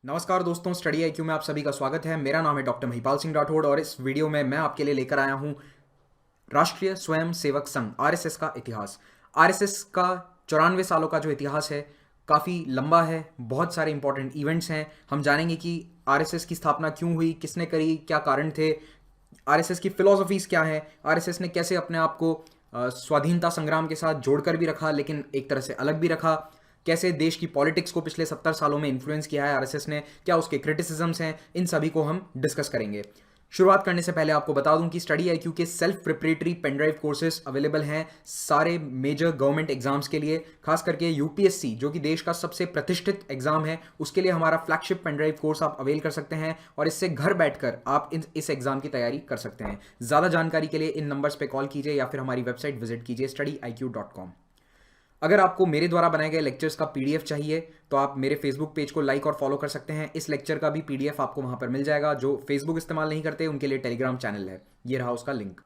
नमस्कार दोस्तों, study IQ में आप सभी का स्वागत है। मेरा नाम है डॉक्टर महिपाल सिंह राठौड़ और इस वीडियो में मैं आपके लिए लेकर आया हूं राष्ट्रीय स्वयं सेवक संघ आरएसएस का इतिहास। आरएसएस का 94 सालों का जो इतिहास है काफ़ी लंबा है, बहुत सारे इंपॉर्टेंट इवेंट्स हैं। हम जानेंगे कि आरएसएस की स्थापना क्यों हुई, किसने करी, क्या कारण थे, आरएसएस की फिलोसफीज क्या है, आरएसएस ने कैसे अपने आप को स्वाधीनता संग्राम के साथ जोड़कर भी रखा लेकिन एक तरह से अलग भी रखा, कैसे देश की पॉलिटिक्स को पिछले 70 सालों में इन्फ्लुएंस किया है आरएसएस ने, क्या उसके क्रिटिसिजम्स हैं, इन सभी को हम डिस्कस करेंगे। शुरुआत करने से पहले आपको बता दूं कि स्टडी आईक्यू के self preparatory pendrive courses available हैं सारे मेजर गवर्नमेंट एग्जाम्स के लिए, खास करके यूपीएससी जो कि देश का सबसे प्रतिष्ठित एग्जाम है उसके लिए हमारा फ्लैगशिप पेनड्राइव कोर्स आप अवेल कर सकते हैं और इससे घर बैठकर आप इस एग्जाम की तैयारी कर सकते हैं। ज़्यादा जानकारी के लिए इन नंबर्स पर कॉल कीजिए या फिर हमारी वेबसाइट विजिट कीजिए studiiq.com। अगर आपको मेरे द्वारा बनाए गए लेक्चर्स का पीडीएफ चाहिए तो आप मेरे फेसबुक पेज को लाइक और फॉलो कर सकते हैं। इस लेक्चर का भी पीडीएफ आपको वहां पर मिल जाएगा। जो फेसबुक इस्तेमाल नहीं करते उनके लिए टेलीग्राम चैनल है, ये रहा उसका लिंक।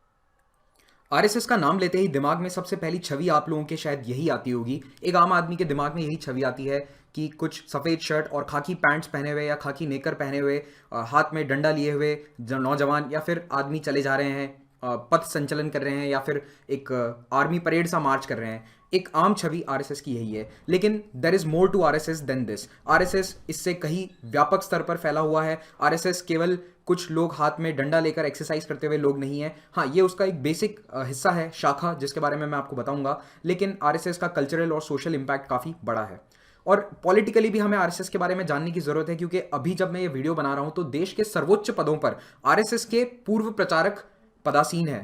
आरएसएस का नाम लेते ही दिमाग में सबसे पहली छवि आप लोगों के शायद यही आती होगी, एक आम आदमी के दिमाग में यही छवि आती है कि कुछ सफ़ेद शर्ट और खाकी पैंट्स पहने हुए या खाकी नेकर पहने हुए, हाथ में डंडा लिए हुए नौजवान या फिर आदमी चले जा रहे हैं, पथ संचलन कर रहे हैं या फिर एक आर्मी परेड सा मार्च कर रहे हैं। एक आम छवि आरएसएस की यही है, लेकिन there is more to RSS than this. RSS इससे कहीं व्यापक स्तर पर फैला हुआ है। आरएसएस केवल कुछ लोग हाथ में डंडा लेकर एक्सरसाइज करते हुए लोग नहीं है। हाँ, ये उसका एक बेसिक हिस्सा है, शाखा, जिसके बारे में मैं आपको बताऊंगा, लेकिन आरएसएस का कल्चरल और सोशल इंपैक्ट काफ़ी बड़ा है। और पॉलिटिकली भी हमें आरएसएस के बारे में जानने की जरूरत है, क्योंकि अभी जब मैं ये वीडियो बना रहा हूं तो देश के सर्वोच्च पदों पर आरएसएस के पूर्व प्रचारक पदासीन है।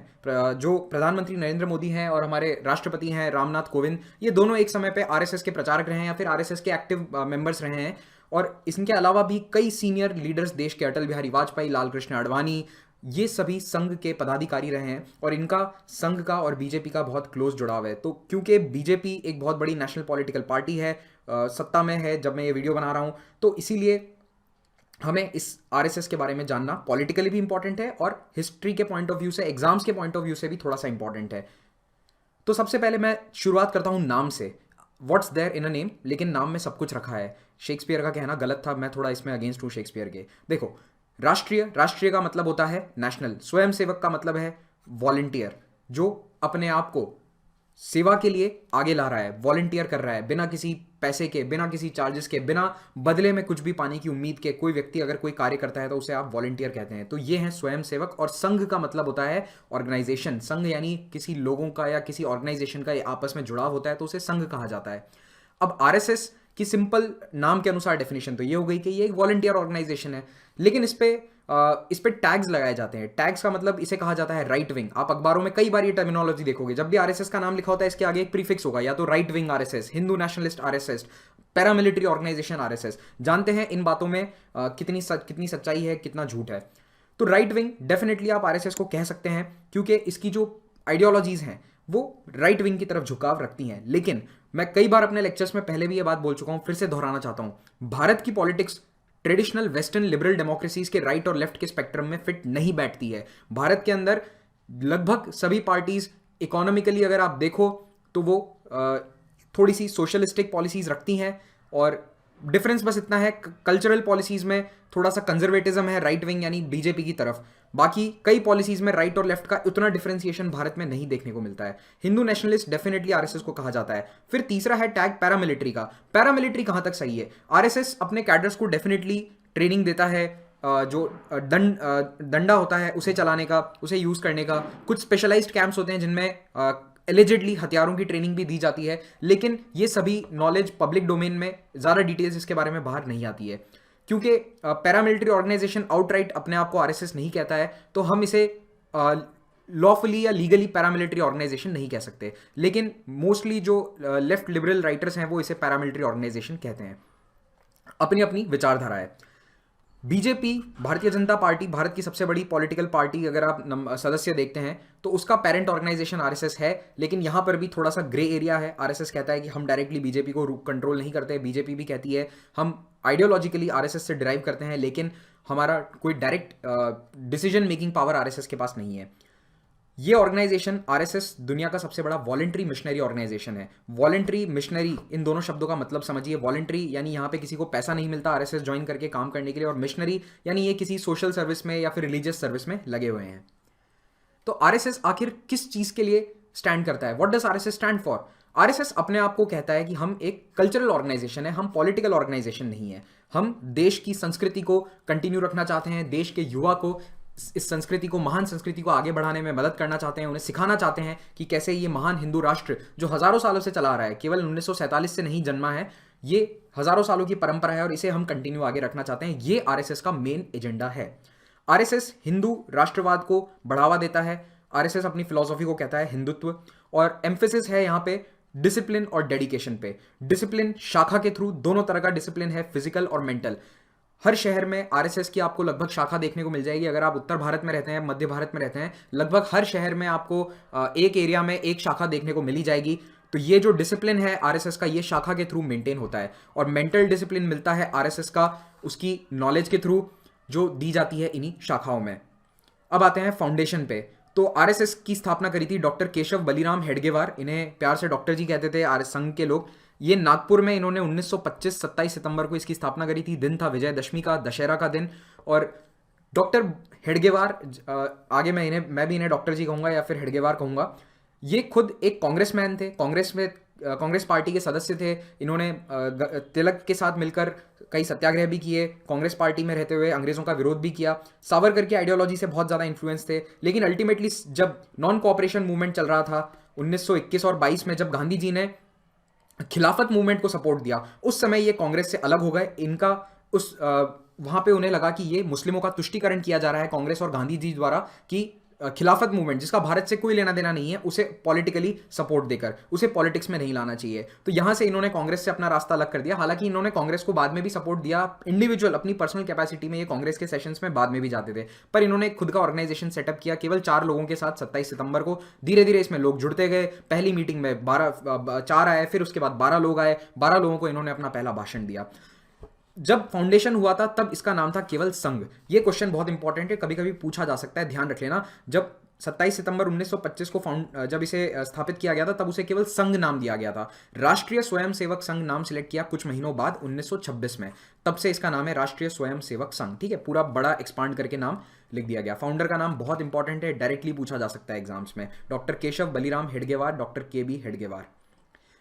जो प्रधानमंत्री नरेंद्र मोदी हैं और हमारे राष्ट्रपति हैं रामनाथ कोविंद, ये दोनों एक समय पे आरएसएस के प्रचारक रहे हैं या फिर आरएसएस के एक्टिव मेंबर्स रहे हैं। और इनके अलावा भी कई सीनियर लीडर्स देश के, अटल बिहारी वाजपेयी, लाल कृष्ण आडवाणी, ये सभी संघ के पदाधिकारी रहे हैं और इनका संघ का और बीजेपी का बहुत क्लोज जुड़ाव है। तो क्योंकि बीजेपी एक बहुत बड़ी नेशनल पॉलिटिकल पार्टी है, सत्ता में है जब मैं ये वीडियो बना रहा हूं, तो इसीलिए हमें इस आरएसएस के बारे में जानना पॉलिटिकली भी इंपॉर्टेंट है और हिस्ट्री के पॉइंट ऑफ व्यू से, एग्जाम्स के पॉइंट ऑफ व्यू से भी थोड़ा सा इंपॉर्टेंट है। तो सबसे पहले मैं शुरुआत करता हूं नाम से। What's there in a name, लेकिन नाम में सब कुछ रखा है। शेक्सपियर का कहना गलत था, मैं थोड़ा इसमें अगेंस्ट हूं शेक्सपियर के। देखो, राष्ट्रीय, राष्ट्रीय का मतलब होता है नेशनल, स्वयंसेवक का मतलब है वॉलंटियर, जो अपने आप को सेवा के लिए आगे ला रहा है, वॉलंटियर कर रहा है, बिना किसी पैसे के, बिना किसी चार्जेस के, बिना बदले में कुछ भी पाने की उम्मीद के। कोई व्यक्ति अगर कोई कार्य करता है तो उसे आप वॉलंटियर कहते हैं। तो ये है स्वयंसेवक। और संघ का मतलब होता है ऑर्गेनाइजेशन। संघ यानी किसी लोगों का या किसी ऑर्गेनाइजेशन का आपस में जुड़ाव होता है तो उसे संघ कहा जाता है। अब आरएसएस की सिंपल नाम के अनुसार डेफिनेशन तो ये हो गई कि ये एक वॉलंटियर ऑर्गेनाइजेशन है, लेकिन इस पे टैग्स लगाए जाते हैं। टैग्स का मतलब इसे कहा जाता है राइट विंग। आप अखबारों में कई बार ये टर्मिनोलॉजी देखोगे, जब भी आरएसएस का नाम लिखा होता है इसके आगे एक प्रीफिक्स होगा, या तो right wing RSS, Hindu nationalist RSS, paramilitary organisation RSS. जानते हैं इन बातों में कितनी सच्चाई है, कितना झूठ है। तो राइट विंग डेफिनेटली आप आरएसएस को कह सकते हैं, क्योंकि इसकी जो आइडियोलॉजीज हैं वो राइट विंग की तरफ झुकाव रखती हैं। लेकिन मैं कई बार अपने लेक्चर्स में पहले भी ये बात बोल चुका हूं, फिर से दोहराना चाहता हूं, भारत की politics traditional western liberal democracies के राइट और लेफ्ट के स्पेक्ट्रम में फिट नहीं बैठती है। भारत के अंदर लगभग सभी पार्टीज इकोनॉमिकली अगर आप देखो तो वो थोड़ी सी सोशलिस्टिक पॉलिसीज रखती हैं, और डिफरेंस बस इतना है, कल्चरल पॉलिसीज में थोड़ा सा कंजर्वेटिज्म है राइट विंग यानी बीजेपी की तरफ। बाकी कई पॉलिसीज में राइट और लेफ्ट का उतना डिफरेंशिएशन भारत में नहीं देखने को मिलता है। हिंदू नेशनलिस्ट डेफिनेटली आरएसएस को कहा जाता है। फिर तीसरा है टैग पैरामिलिट्री का। पैरामिलिट्री कहां तक सही है? आरएसएस अपने कैडर्स को डेफिनेटली ट्रेनिंग देता है, जो डंडा होता है उसे चलाने का, उसे यूज करने का। कुछ स्पेशलाइज्ड कैंप्स होते हैं जिनमें एलिजिडली हथियारों की ट्रेनिंग भी दी जाती है, लेकिन ये सभी नॉलेज पब्लिक डोमेन में ज़्यादा डिटेल्स इसके बारे में बाहर नहीं आती है, क्योंकि पैरामिलिट्री ऑर्गेनाइजेशन आउटराइट अपने आप को आरएसएस नहीं कहता है, तो हम इसे लॉफुली या लीगली पैरामिलिट्री ऑर्गेनाइजेशन नहीं कह सकते। लेकिन मोस्टली जो लेफ्ट लिबरल राइटर्स हैं वो इसे पैरामिलिट्री ऑर्गेनाइजेशन कहते हैं। अपनी अपनी विचारधारा है। बीजेपी, भारतीय जनता पार्टी, भारत की सबसे बड़ी पॉलिटिकल पार्टी, अगर आप सदस्य देखते हैं तो उसका पेरेंट ऑर्गेनाइजेशन आरएसएस है। लेकिन यहां पर भी थोड़ा सा ग्रे एरिया है। आरएसएस कहता है कि हम डायरेक्टली बीजेपी को कंट्रोल नहीं करते, बीजेपी भी कहती है हम आइडियोलॉजिकली आरएसएस से डिराइव करते हैं, लेकिन हमारा कोई direct decision making power RSS के पास नहीं है। ये ऑर्गेनाइजेशन आरएसएस दुनिया का सबसे बड़ा वॉलंटरी मिशनरी ऑर्गेनाइजेशन है। वॉलंटरी मिशनरी, इन दोनों शब्दों का मतलब समझिए। वॉलंटरी यानी यहाँ पे किसी को पैसा नहीं मिलता आरएसएस ज्वाइन करके काम करने के लिए, और मिशनरी यानी ये किसी सोशल सर्विस में या फिर रिलीजियस सर्विस में लगे हुए हैं। तो आरएसएस आखिर किस चीज के लिए स्टैंड करता है? What does RSS stand for? RSS अपने आप को कहता है कि हम एक कल्चरल ऑर्गेनाइजेशन है, हम पॉलिटिकल ऑर्गेनाइजेशन नहीं है। हम देश की संस्कृति को कंटिन्यू रखना चाहते हैं, देश के युवा को इस संस्कृति को, महान संस्कृति को आगे बढ़ाने में मदद करना चाहते हैं, उन्हें सिखाना चाहते हैं कि कैसे ये महान हिंदू राष्ट्र जो हजारों सालों से चला आ रहा है, केवल 1947 से नहीं जन्मा है, ये हजारों सालों की परंपरा है और इसे हम कंटिन्यू आगे रखना चाहते हैं। ये आरएसएस का मेन एजेंडा है। आरएसएस हिंदू राष्ट्रवाद को बढ़ावा देता है। आरएसएस अपनी फिलॉसफी को कहता है हिंदुत्व, और एम्फेसिस है यहाँ पे डिसिप्लिन और डेडिकेशन पे। डिसिप्लिन शाखा के थ्रू, दोनों तरह का डिसिप्लिन है, फिजिकल और मेंटल। हर शहर में आरएसएस की आपको लगभग शाखा देखने को मिल जाएगी। अगर आप उत्तर भारत में रहते हैं, मध्य भारत में रहते हैं, लगभग हर शहर में आपको एक एरिया में एक शाखा देखने को मिली जाएगी। तो ये जो डिसिप्लिन है आरएसएस का, ये शाखा के थ्रू मेंटेन होता है। और मेंटल डिसिप्लिन मिलता है आरएसएस का उसकी नॉलेज के थ्रू जो दी जाती है इन्हीं शाखाओं में। अब आते हैं फाउंडेशन पे। तो आरएसएस की स्थापना करी थी डॉक्टर केशव बलिराम हेडगेवार, इन्हें प्यार से डॉक्टर जी कहते थे आरएस संघ के लोग। ये नागपुर में इन्होंने 1925 27 सितंबर को इसकी स्थापना करी थी। दिन था विजयदशमी का, दशहरा का दिन। और डॉक्टर हेडगेवार, आगे मैं भी इन्हें डॉक्टर जी कहूंगा या फिर हेडगेवार कहूंगा, ये खुद एक कांग्रेसमैन थे, कांग्रेस पार्टी के सदस्य थे। इन्होंने तिलक के साथ मिलकर कई सत्याग्रह भी किए, कांग्रेस पार्टी में रहते हुए अंग्रेजों का विरोध भी किया। सावरकर की आइडियोलॉजी से बहुत ज़्यादा इन्फ्लुएंस थे। लेकिन अल्टीमेटली जब नॉन कोऑपरेशन मूवमेंट चल रहा था 1921 और 22 में, जब गांधी जी ने खिलाफत मूवमेंट को सपोर्ट दिया, उस समय ये कांग्रेस से अलग हो गए। इनका वहां पे उन्हें लगा कि ये मुस्लिमों का तुष्टीकरण किया जा रहा है कांग्रेस और गांधी जी द्वारा, कि खिलाफत मूवमेंट जिसका भारत से कोई लेना देना नहीं है, उसे पॉलिटिकली सपोर्ट देकर उसे पॉलिटिक्स में नहीं लाना चाहिए। तो यहां से इन्होंने कांग्रेस से अपना रास्ता अलग कर दिया। हालांकि इन्होंने कांग्रेस को बाद में भी सपोर्ट दिया, इंडिविजुअल अपनी पर्सनल कैपेसिटी में ये कांग्रेस के सेशंस में बाद में भी जाते थे, पर इन्होंने खुद का ऑर्गेनाइजेशन सेटअप किया केवल 4 लोगों के साथ 27 सितंबर को। धीरे धीरे इसमें लोग जुड़ते गए। पहली मीटिंग में 4 आए, फिर उसके बाद 12 लोग आए। 12 लोगों को इन्होंने अपना पहला भाषण दिया। जब फाउंडेशन हुआ था तब इसका नाम था केवल संघ। ये क्वेश्चन बहुत इंपॉर्टेंट है, कभी कभी पूछा जा सकता है, ध्यान रख लेना। जब 27 सितंबर 1925 को जब इसे स्थापित किया गया था तब उसे केवल संघ नाम दिया गया था। राष्ट्रीय स्वयंसेवक संघ नाम सिलेक्ट किया कुछ महीनों बाद 1926 में, तब से इसका नाम है राष्ट्रीय स्वयंसेवक संघ। ठीक है, पूरा बड़ा एक्सपांड करके नाम लिख दिया गया। फाउंडर का नाम बहुत इंपॉर्टेंट है, डायरेक्टली पूछा जा सकता है एग्जाम्स में। Doctor Keshav Baliram Hedgewar, doctor KB. Hedgewar.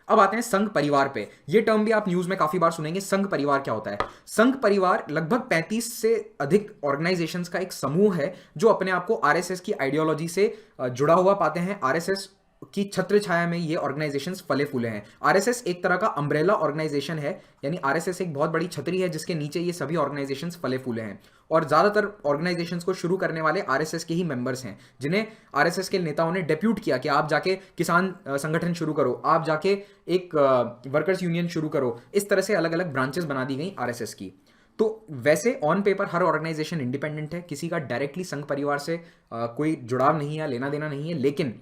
अब आते हैं संघ परिवार पे। ये टर्म भी आप न्यूज में काफी बार सुनेंगे। संघ परिवार क्या होता है? संघ परिवार लगभग 35 से अधिक ऑर्गेनाइजेशंस का एक समूह है जो अपने आप को आरएसएस की आइडियोलॉजी से जुड़ा हुआ पाते हैं। आरएसएस की छत्र छाया में ये ऑर्गेनाइजेशंस फले फूले हैं। आरएसएस एक तरह का अम्ब्रेला ऑर्गेनाइजेशन है, यानी आरएसएस एक बहुत बड़ी छतरी है जिसके नीचे ये सभी ऑर्गेनाइजेशंस फले फूले हैं। और ज्यादातर ऑर्गेनाइजेशंस को शुरू करने वाले आरएसएस के ही मेंबर्स हैं, जिन्हें आरएसएस के नेताओं ने डेप्यूट किया कि आप जाके किसान संगठन शुरू करो, आप जाके एक वर्कर्स यूनियन शुरू करो। इस तरह से अलग अलग ब्रांचेस बना दी गई आरएसएस की। तो वैसे ऑन पेपर हर ऑर्गेनाइजेशन इंडिपेंडेंट है, किसी का डायरेक्टली संघ परिवार से कोई जुड़ाव नहीं है, लेना देना नहीं है। लेकिन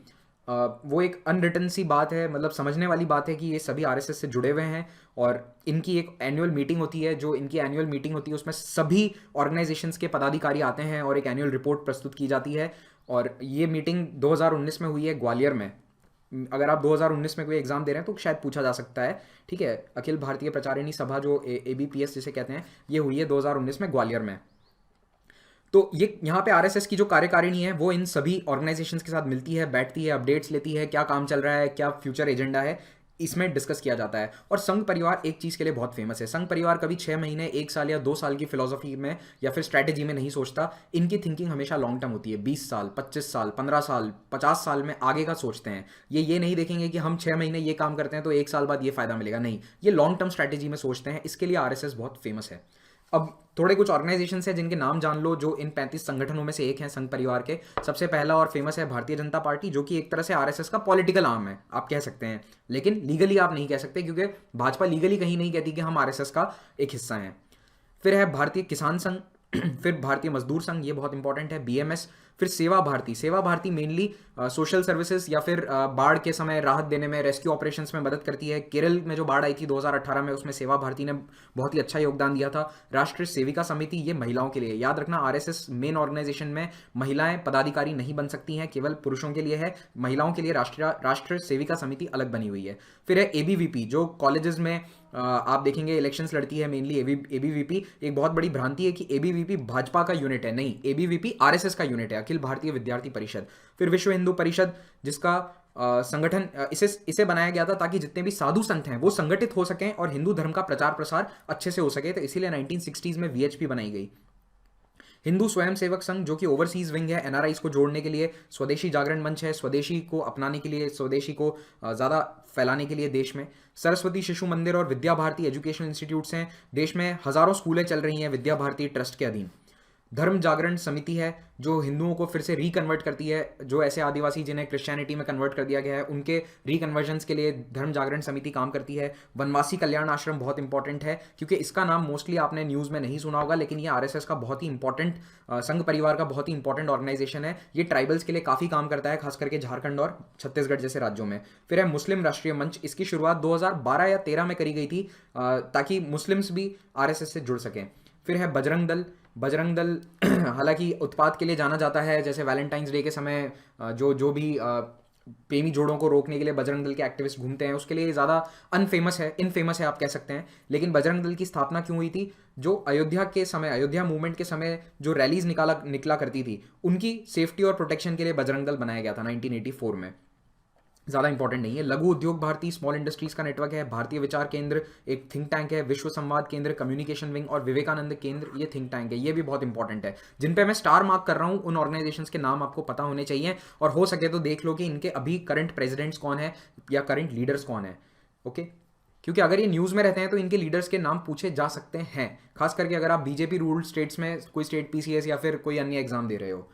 वो एक अनरिटन सी बात है, मतलब समझने वाली बात है कि ये सभी आरएसएस से जुड़े हुए हैं। और इनकी एक एनुअल मीटिंग होती है, जो इनकी एनुअल मीटिंग होती है उसमें सभी ऑर्गेनाइजेशंस के पदाधिकारी आते हैं और एक एनुअल रिपोर्ट प्रस्तुत की जाती है। और ये मीटिंग 2019 में हुई है ग्वालियर में। अगर आप 2019 में कोई एग्जाम दे रहे हैं तो शायद पूछा जा सकता है। ठीक है, अखिल भारतीय प्रचारिणी सभा जो ABPS जिसे कहते हैं, ये हुई है 2019 में ग्वालियर में। तो ये यहाँ पे आरएसएस की जो कार्यकारिणी है वो इन सभी ऑर्गेनाइजेशंस के साथ मिलती है, बैठती है, अपडेट्स लेती है, क्या काम चल रहा है, क्या फ्यूचर एजेंडा है, इसमें डिस्कस किया जाता है। और संघ परिवार एक चीज़ के लिए बहुत फेमस है। संघ परिवार कभी 6 महीने, 1 साल या 2 साल की फिलोसफी में या फिर स्ट्रैटेजी में नहीं सोचता। इनकी थिंकिंग हमेशा लॉन्ग टर्म होती है। 20 साल, 25 साल, 15 साल, 50 साल में आगे का सोचते हैं। ये नहीं देखेंगे कि हम 6 महीने ये काम करते हैं तो 1 साल बाद ये फायदा मिलेगा, नहीं, ये लॉन्ग टर्म स्ट्रैटेजी में सोचते हैं। इसके लिए आरएसएस बहुत फेमस है। अब थोड़े कुछ ऑर्गेनाइजेशन हैं जिनके नाम जान लो, जो इन 35 संगठनों में से एक हैं संघ परिवार के। सबसे पहला और फेमस है भारतीय जनता पार्टी, जो कि एक तरह से आरएसएस का पॉलिटिकल आर्म है, आप कह सकते हैं। लेकिन लीगली आप नहीं कह सकते, क्योंकि भाजपा लीगली कहीं नहीं कहती कि हम आरएसएस का एक हिस्सा हैं। फिर है भारतीय किसान संघ, फिर भारतीय मजदूर संघ, ये बहुत इंपॉर्टेंट है, BMS। फिर सेवा भारती, सेवा भारती मेनली सोशल सर्विसेज या फिर बाढ़ के समय राहत देने में, रेस्क्यू ऑपरेशंस में मदद करती है। केरल में जो बाढ़ आई थी 2018 में, उसमें सेवा भारती ने बहुत ही अच्छा योगदान दिया था। राष्ट्रीय सेविका समिति, ये महिलाओं के लिए, याद रखना आरएसएस मेन ऑर्गेनाइजेशन में महिलाएं पदाधिकारी नहीं बन सकती हैं, केवल पुरुषों के लिए है। महिलाओं के लिए राष्ट्रीय सेविका समिति अलग बनी हुई है। फिर है एबीवीपी, जो कॉलेजेस में आप देखेंगे इलेक्शंस लड़ती है मेनली एबीवीपी। एक बहुत बड़ी भ्रांति है कि एबीवीपी भाजपा का यूनिट है, नहीं, एबीवीपी आरएसएस का यूनिट है, अखिल भारतीय विद्यार्थी परिषद। फिर विश्व हिंदू परिषद, जिसका संगठन इसे बनाया गया था ताकि जितने भी साधु संत हैं वो संगठित हो सकें और हिंदू धर्म का प्रचार प्रसार अच्छे से हो सके, तो इसीलिए 1960s में वीएचपी बनाई गई। हिंदू स्वयं सेवक संघ, जो कि ओवरसीज विंग है, एनआरआईज को जोड़ने के लिए। स्वदेशी जागरण मंच है, स्वदेशी को अपनाने के लिए, स्वदेशी को ज़्यादा फैलाने के लिए देश में। सरस्वती शिशु मंदिर और विद्या भारती एजुकेशनल इंस्टीट्यूट्स हैं, देश में हज़ारों स्कूलें चल रही हैं विद्या भारती ट्रस्ट के अधीन। धर्म जागरण समिति है, जो हिंदुओं को फिर से रिकन्वर्ट करती है, जो ऐसे आदिवासी जिन्हें क्रिश्चियनिटी में कन्वर्ट कर दिया गया है उनके रिकन्वर्जन्स के लिए धर्म जागरण समिति काम करती है। वनवासी कल्याण आश्रम बहुत इंपॉर्टेंट है, क्योंकि इसका नाम मोस्टली आपने न्यूज़ में नहीं सुना होगा, लेकिन ये आरएसएस का बहुत ही इंपॉर्टेंट संघ परिवार का बहुत ही इंपॉर्टेंट ऑर्गेनाइजेशन है। ये ट्राइबल्स के लिए काफ़ी काम करता है, खास करके झारखंड और छत्तीसगढ़ जैसे राज्यों में। फिर है मुस्लिम राष्ट्रीय मंच, इसकी शुरुआत 2012 या 13 में करी गई थी ताकि मुस्लिम्स भी आरएसएस से जुड़ सकें। फिर है बजरंग दल, बजरंग दल हालांकि उत्पात के लिए जाना जाता है, जैसे वैलेंटाइंस डे के समय जो भी प्रेमी जोड़ों को रोकने के लिए बजरंग दल के एक्टिविस्ट घूमते हैं, उसके लिए ज़्यादा इनफेमस है आप कह सकते हैं। लेकिन बजरंग दल की स्थापना क्यों हुई थी? जो अयोध्या मूवमेंट के समय जो रैलीज निकला करती थी, उनकी सेफ्टी और प्रोटेक्शन के लिए बजरंग दल बनाया गया था 1984 में। ज़्यादा इंपॉर्टेंट नहीं है। लघु उद्योग भारती स्मॉल इंडस्ट्रीज का नेटवर्क है। भारतीय विचार केंद्र एक थिंक टैंक है। विश्व संवाद केंद्र कम्युनिकेशन विंग और विवेकानंद केंद्र ये थिंक टैंक है, ये भी बहुत इंपॉर्टेंट है। जिन पे मैं स्टार मार्क कर रहा हूँ उन ऑर्गेनाइजेशंस के नाम आपको पता होने चाहिए, और हो सके तो देख लो कि इनके अभी करंट प्रेसिडेंट्स कौन है या करंट लीडर्स कौन है। ओके, क्योंकि अगर ये न्यूज़ में रहते हैं तो इनके लीडर्स के नाम पूछे जा सकते हैं, खास करके अगर आप बीजेपी रूल्ड स्टेट्स में कोई स्टेट पीसीएस या फिर कोई अन्य एग्जाम दे रहे हो।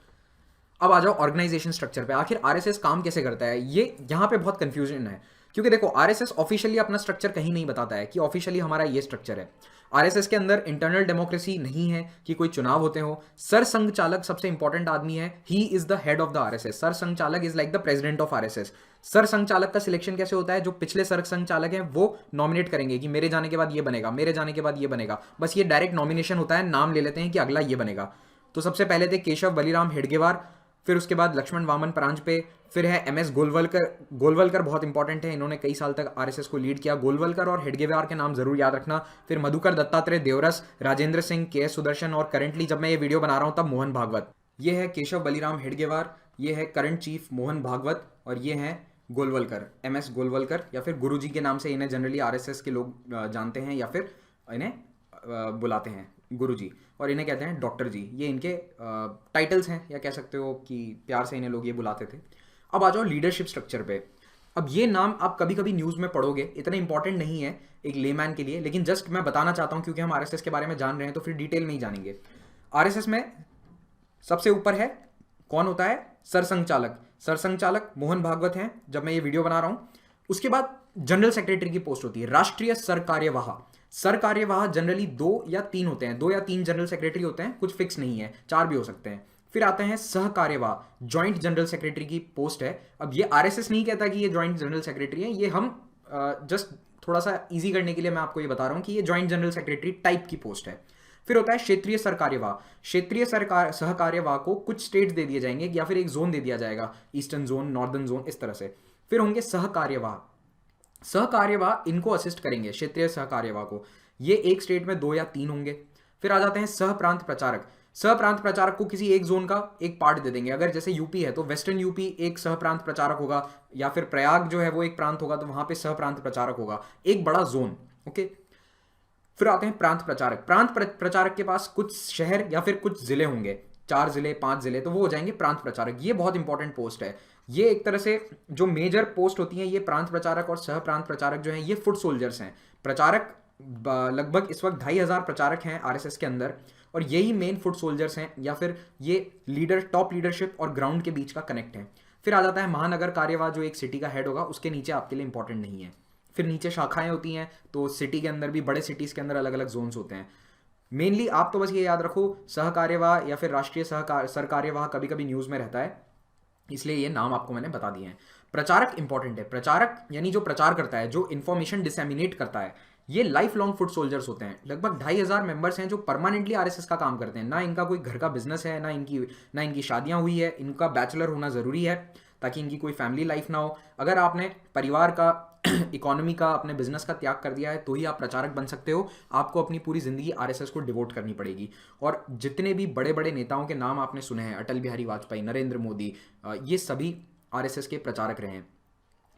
अब आ जाओ ऑर्गेनाइजेशन स्ट्रक्चर पे, आखिर आरएसएस काम कैसे करता है। ये यहाँ पे बहुत कंफ्यूजन है, क्योंकि देखो आरएसएस ऑफिशियली अपना स्ट्रक्चर कहीं नहीं बताता है कि ऑफिशियली हमारा ये स्ट्रक्चर है। आरएसएस के अंदर इंटरनल डेमोक्रेसी नहीं है कि कोई चुनाव होते हो। सर संघ चालक सबसे इंपॉर्टेंट आदमी है, he is the head of the RSS. Sir संघ चालक is like the president of RSS. Sir संघ चालक का सिलेक्शन कैसे होता है? जो पिछले सर संघ चालक हैं वो नॉमिनेट करेंगे कि मेरे जाने के बाद ये बनेगा, मेरे जाने के बाद ये बनेगा। बस ये डायरेक्ट नॉमिनेशन होता है, नाम ले लेते हैं कि अगला ये बनेगा। तो सबसे पहले थे केशव बलिराम हेडगेवार, फिर उसके बाद लक्ष्मण वामन परांजपे, फिर है एमएस गोलवलकर बहुत इंपॉर्टेंट है, इन्होंने कई साल तक आरएसएस को लीड किया। गोलवलकर और हेडगेवार के नाम जरूर याद रखना। फिर मधुकर दत्तात्रेय देवरस, राजेंद्र सिंह, के.एस. सुदर्शन और करंटली जब मैं ये वीडियो बना रहा हूं तब मोहन भागवत। ये है केशव बलिराम हेडगेवार, ये है करंट चीफ मोहन भागवत, और ये है गोलवलकर, एमएस गोलवलकर, या फिर गुरुजी के नाम से इन्हें जनरली आरएसएस के लोग जानते हैं, या फिर इन्हें बुलाते हैं गुरुजी, और इन्हें कहते हैं डॉक्टर जी। ये इनके टाइटल्स हैं, या कह सकते हो कि प्यार से इन्हें लोग ये बुलाते थे। अब आ जाओ लीडरशिप स्ट्रक्चर पे। अब ये नाम आप कभी कभी न्यूज़ में पढ़ोगे, इतने इंपॉर्टेंट नहीं है एक लेमैन के लिए, लेकिन जस्ट मैं बताना चाहता हूँ क्योंकि हम आरएसएस के बारे में जान रहे हैं तो फिर डिटेल में ही जानेंगे। आरएसएस में सबसे ऊपर है कौन होता है? सरसंघ चालक। सरसंघ चालक मोहन भागवत हैं जब मैं ये वीडियो बना रहा हूँ। उसके बाद जनरल सेक्रेटरी की पोस्ट होती है, राष्ट्रीय सर कार्यवाह। सर कार्यवाह जनरली 2 या 3 होते हैं, 2 या 3 जनरल सेक्रेटरी होते हैं, कुछ फिक्स नहीं है, 4 भी हो सकते हैं। फिर आते हैं सह कार्यवाह, ज्वाइंट जनरल सेक्रेटरी की पोस्ट है। अब ये आरएसएस नहीं कहता कि ये ज्वाइंट जनरल सेक्रेटरी है, ये हम जस्ट थोड़ा सा इजी करने के लिए मैं आपको ये बता रहा हूं कि ये ज्वाइंट जनरल सेक्रेटरी टाइप की पोस्ट है। फिर होता है क्षेत्रीय सर कार्यवाह। क्षेत्रीय सह कार्यवाह को कुछ स्टेट्स दे दिए जाएंगे या फिर एक जोन दे दिया जाएगा, ईस्टर्न जोन, नॉर्दर्न जोन, इस तरह से। फिर होंगे सह कार्यवाह। सह कार्यवाह इनको असिस्ट करेंगे, क्षेत्रीय सह कार्यवाह को, ये एक स्टेट में 2 या 3 होंगे। फिर आ जाते हैं सह प्रांत प्रचारक। सह प्रांत प्रचारक को किसी एक जोन का एक पार्ट दे देंगे। अगर जैसे यूपी है तो वेस्टर्न यूपी एक सह प्रांत प्रचारक होगा, या फिर प्रयाग जो है वो एक प्रांत होगा तो वहां पे सह प्रांत प्रचारक होगा, एक बड़ा जोन। ओके, फिर आते हैं प्रांत प्रचारक। प्रांत प्रचारक के पास कुछ शहर या फिर कुछ जिले होंगे, 4 जिले 5 जिले, तो वो हो जाएंगे प्रांत प्रचारक। ये बहुत इंपॉर्टेंट पोस्ट है। ये एक तरह से जो मेजर पोस्ट होती हैं, ये प्रांत प्रचारक और सह प्रांत प्रचारक जो हैं ये फुट सोल्जर्स हैं। प्रचारक लगभग इस वक्त 2500 प्रचारक हैं आरएसएस के अंदर, और यही मेन फुट सोल्जर्स हैं, या फिर ये टॉप लीडरशिप और ग्राउंड के बीच का कनेक्ट है। फिर आ जाता है महानगर कार्यवाह, जो एक सिटी का हेड होगा, उसके नीचे आपके लिए इंपॉर्टेंट नहीं है। फिर नीचे शाखाएं होती हैं, तो सिटी के अंदर भी, बड़े सिटीज़ के अंदर अलग अलग जोन्स होते हैं। मेनली आप तो बस ये याद रखो, सहकार्यवाह या फिर राष्ट्रीय सरकार्यवाह कभी कभी न्यूज़ में रहता है, इसलिए ये नाम आपको मैंने बता दिए हैं। प्रचारक इंपॉर्टेंट है। प्रचारक यानी जो प्रचार करता है, जो इन्फॉर्मेशन डिसेमिनेट करता है, ये लाइफ लॉन्ग फुट सोल्जर्स होते हैं। लगभग 2,500 मेंबर्स हैं जो परमानेंटली आरएसएस का काम करते हैं। ना इनका कोई घर का बिजनेस है, ना इनकी शादियां हुई है। इनका बैचलर होना ज़रूरी है ताकि इनकी कोई फैमिली लाइफ ना हो। अगर आपने परिवार का इकोनॉमी का, अपने बिजनेस का त्याग कर दिया है तो ही आप प्रचारक बन सकते हो। आपको अपनी पूरी जिंदगी आरएसएस को डिवोट करनी पड़ेगी। और जितने भी बड़े बड़े नेताओं के नाम आपने सुने हैं, अटल बिहारी वाजपेयी, नरेंद्र मोदी, ये सभी आरएसएस के प्रचारक रहे हैं।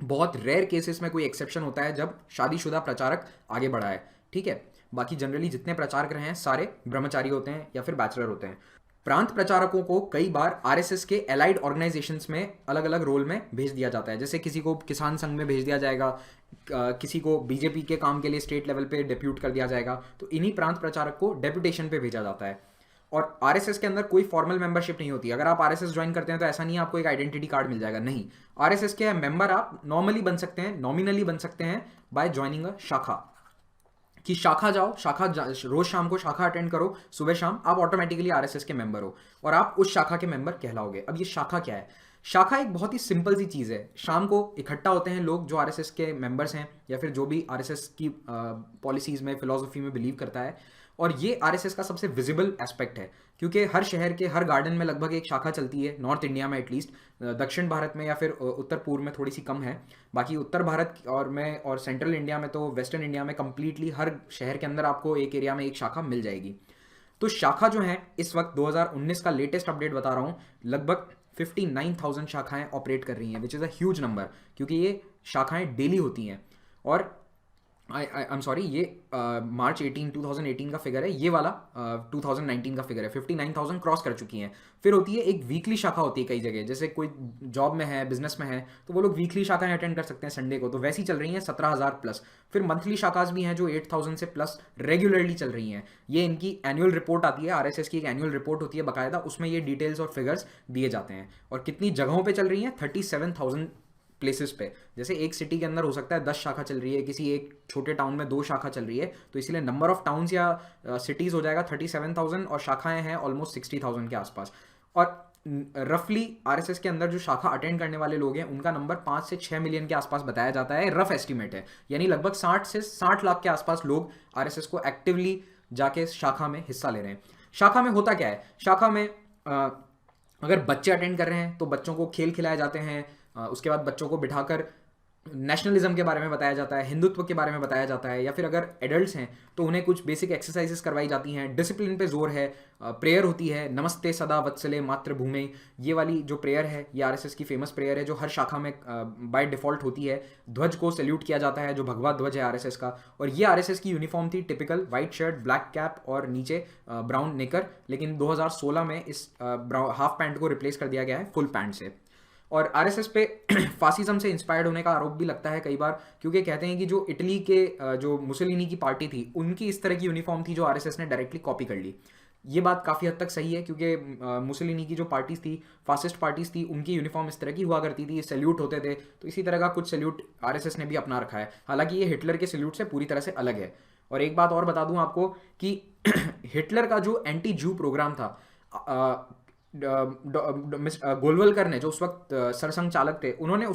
बहुत रेयर केसेस में कोई एक्सेप्शन होता है जब शादीशुदा प्रचारक आगे बढ़ा है, ठीक है। बाकी जनरली जितने प्रचारक रहे हैं सारे ब्रह्मचारी होते हैं या फिर बैचलर होते हैं। प्रांत प्रचारकों को कई बार आरएसएस के एलाइड ऑर्गेनाइजेशंस में अलग अलग रोल में भेज दिया जाता है। जैसे किसी को किसान संघ में भेज दिया जाएगा, किसी को बीजेपी के काम के लिए स्टेट लेवल पे डेप्यूट कर दिया जाएगा। तो इन्हीं प्रांत प्रचारक को डेप्यूटेशन पे भेजा जाता है। और आरएसएस के अंदर कोई फॉर्मल मेंबरशिप नहीं होती। अगर आप आरएसएस ज्वाइन करते हैं तो ऐसा नहीं है आपको एक आइडेंटिटी कार्ड मिल जाएगा, नहीं। आरएसएस के मेंबर आप नॉर्मली बन सकते हैं, नॉमिनली बन सकते हैं बाय ज्वाइनिंग अ शाखा। कि शाखा जाओ, रोज शाम को शाखा अटेंड करो, सुबह शाम, आप ऑटोमेटिकली आरएसएस के मेंबर हो और आप उस शाखा के मेंबर कहलाओगे। अब ये शाखा क्या है? शाखा एक बहुत ही सिंपल सी चीज़ है। शाम को इकट्ठा होते हैं लोग जो आरएसएस के मेंबर्स हैं या फिर जो भी आरएसएस की पॉलिसीज़ में, फिलॉसफी में बिलीव करता है। और ये आरएसएस का सबसे विजिबल एस्पेक्ट है क्योंकि हर शहर के हर गार्डन में लगभग एक शाखा चलती है, नॉर्थ इंडिया में एटलीस्ट। दक्षिण भारत में या फिर उत्तर पूर्व में थोड़ी सी कम है। बाकी उत्तर भारत और सेंट्रल इंडिया में, तो वेस्टर्न इंडिया में कंप्लीटली हर शहर के अंदर आपको एक एरिया में एक शाखा मिल जाएगी। तो शाखा जो है इस वक्त 2019 का लेटेस्ट अपडेट बता रहा हूँ, लगभग 59,000 शाखाएं ऑपरेट कर रही हैं, which is a huge number क्योंकि ये शाखाएं डेली होती हैं। और आई एम सॉरी, ये मार्च 2018 का फिगर है, ये वाला 2019 का फिगर है। 59,000 क्रॉस कर चुकी हैं। फिर होती है एक वीकली शाखा होती है कई जगह, जैसे कोई जॉब में है, बिजनेस में है, तो वो लोग वीकली शाखाएं अटेंड कर सकते हैं संडे को, तो वैसी चल रही हैं 17,000 प्लस। फिर मंथली शाखाज भी हैं जो 8,000 से प्लस रेगुलरली चल रही हैं। ये इनकी एनुअल रिपोर्ट आती है, आरएसएस की एक एनुअल रिपोर्ट होती है बाकायदा, उसमें ये डिटेल्स और फिगर्स दिए जाते हैं। और कितनी जगहों पर चल रही हैं? 37,000 प्लेसेस पे। जैसे एक सिटी के अंदर हो सकता है 10 शाखा चल रही है, किसी एक छोटे टाउन में 2 शाखा चल रही है, तो इसलिए नंबर ऑफ टाउन्स या सिटीज़ हो जाएगा 37,000 और शाखाएं हैं ऑलमोस्ट 60,000 के आसपास। और रफली आरएसएस के अंदर जो शाखा अटेंड करने वाले लोग हैं उनका नंबर 5 से 6 मिलियन के आसपास बताया जाता है। रफ एस्टिमेट है, यानी लगभग 60 से 60 लाख के आसपास लोग आरएसएस को एक्टिवली जाके शाखा में हिस्सा ले रहे हैं। शाखा में होता क्या है? शाखा में अगर बच्चे अटेंड कर रहे हैं तो बच्चों को खेल खिलाए जाते हैं, उसके बाद बच्चों को बिठाकर नेशनलिज्म के बारे में बताया जाता है, हिंदुत्व के बारे में बताया जाता है, या फिर अगर एडल्ट्स हैं तो उन्हें कुछ बेसिक एक्सरसाइजेस करवाई जाती हैं। डिसिप्लिन पे जोर है, प्रेयर होती है, नमस्ते सदा वत्सले मातृभूमि, ये वाली जो प्रेयर है ये आरएसएस की फेमस प्रेयर है जो हर शाखा में बाय डिफॉल्ट होती है। ध्वज को सैल्यूट किया जाता है जो भगवा ध्वज है आरएसएस का। और ये आरएसएस की यूनिफॉर्म थी, typical white shirt, black cap और नीचे ब्राउन नेकर। लेकिन 2016 में इस हाफ पैंट को रिप्लेस कर दिया गया है फुल पैंट से। और आरएसएस पे फासिज्म से इंस्पायर्ड होने का आरोप भी लगता है कई बार, क्योंकि कहते हैं कि जो इटली के जो मुसोलिनी की पार्टी थी उनकी इस तरह की यूनिफॉर्म थी जो आरएसएस ने डायरेक्टली कॉपी कर ली। ये बात काफ़ी हद तक सही है क्योंकि मुसोलिनी की जो पार्टीज थी, फासिस्ट पार्टीज थी, उनकी यूनिफॉर्म इस तरह की हुआ करती थी, सैल्यूट होते थे। तो इसी तरह का कुछ सैल्यूट आरएसएस ने भी अपना रखा है, हालांकि ये हिटलर के सैल्यूट से पूरी तरह से अलग है। और एक बात और बता दूं आपको कि हिटलर का जो एंटी जू प्रोग्राम था, गोलवलकर ने, जो उस वक्त सरसंघ चालक थे, उन्होंने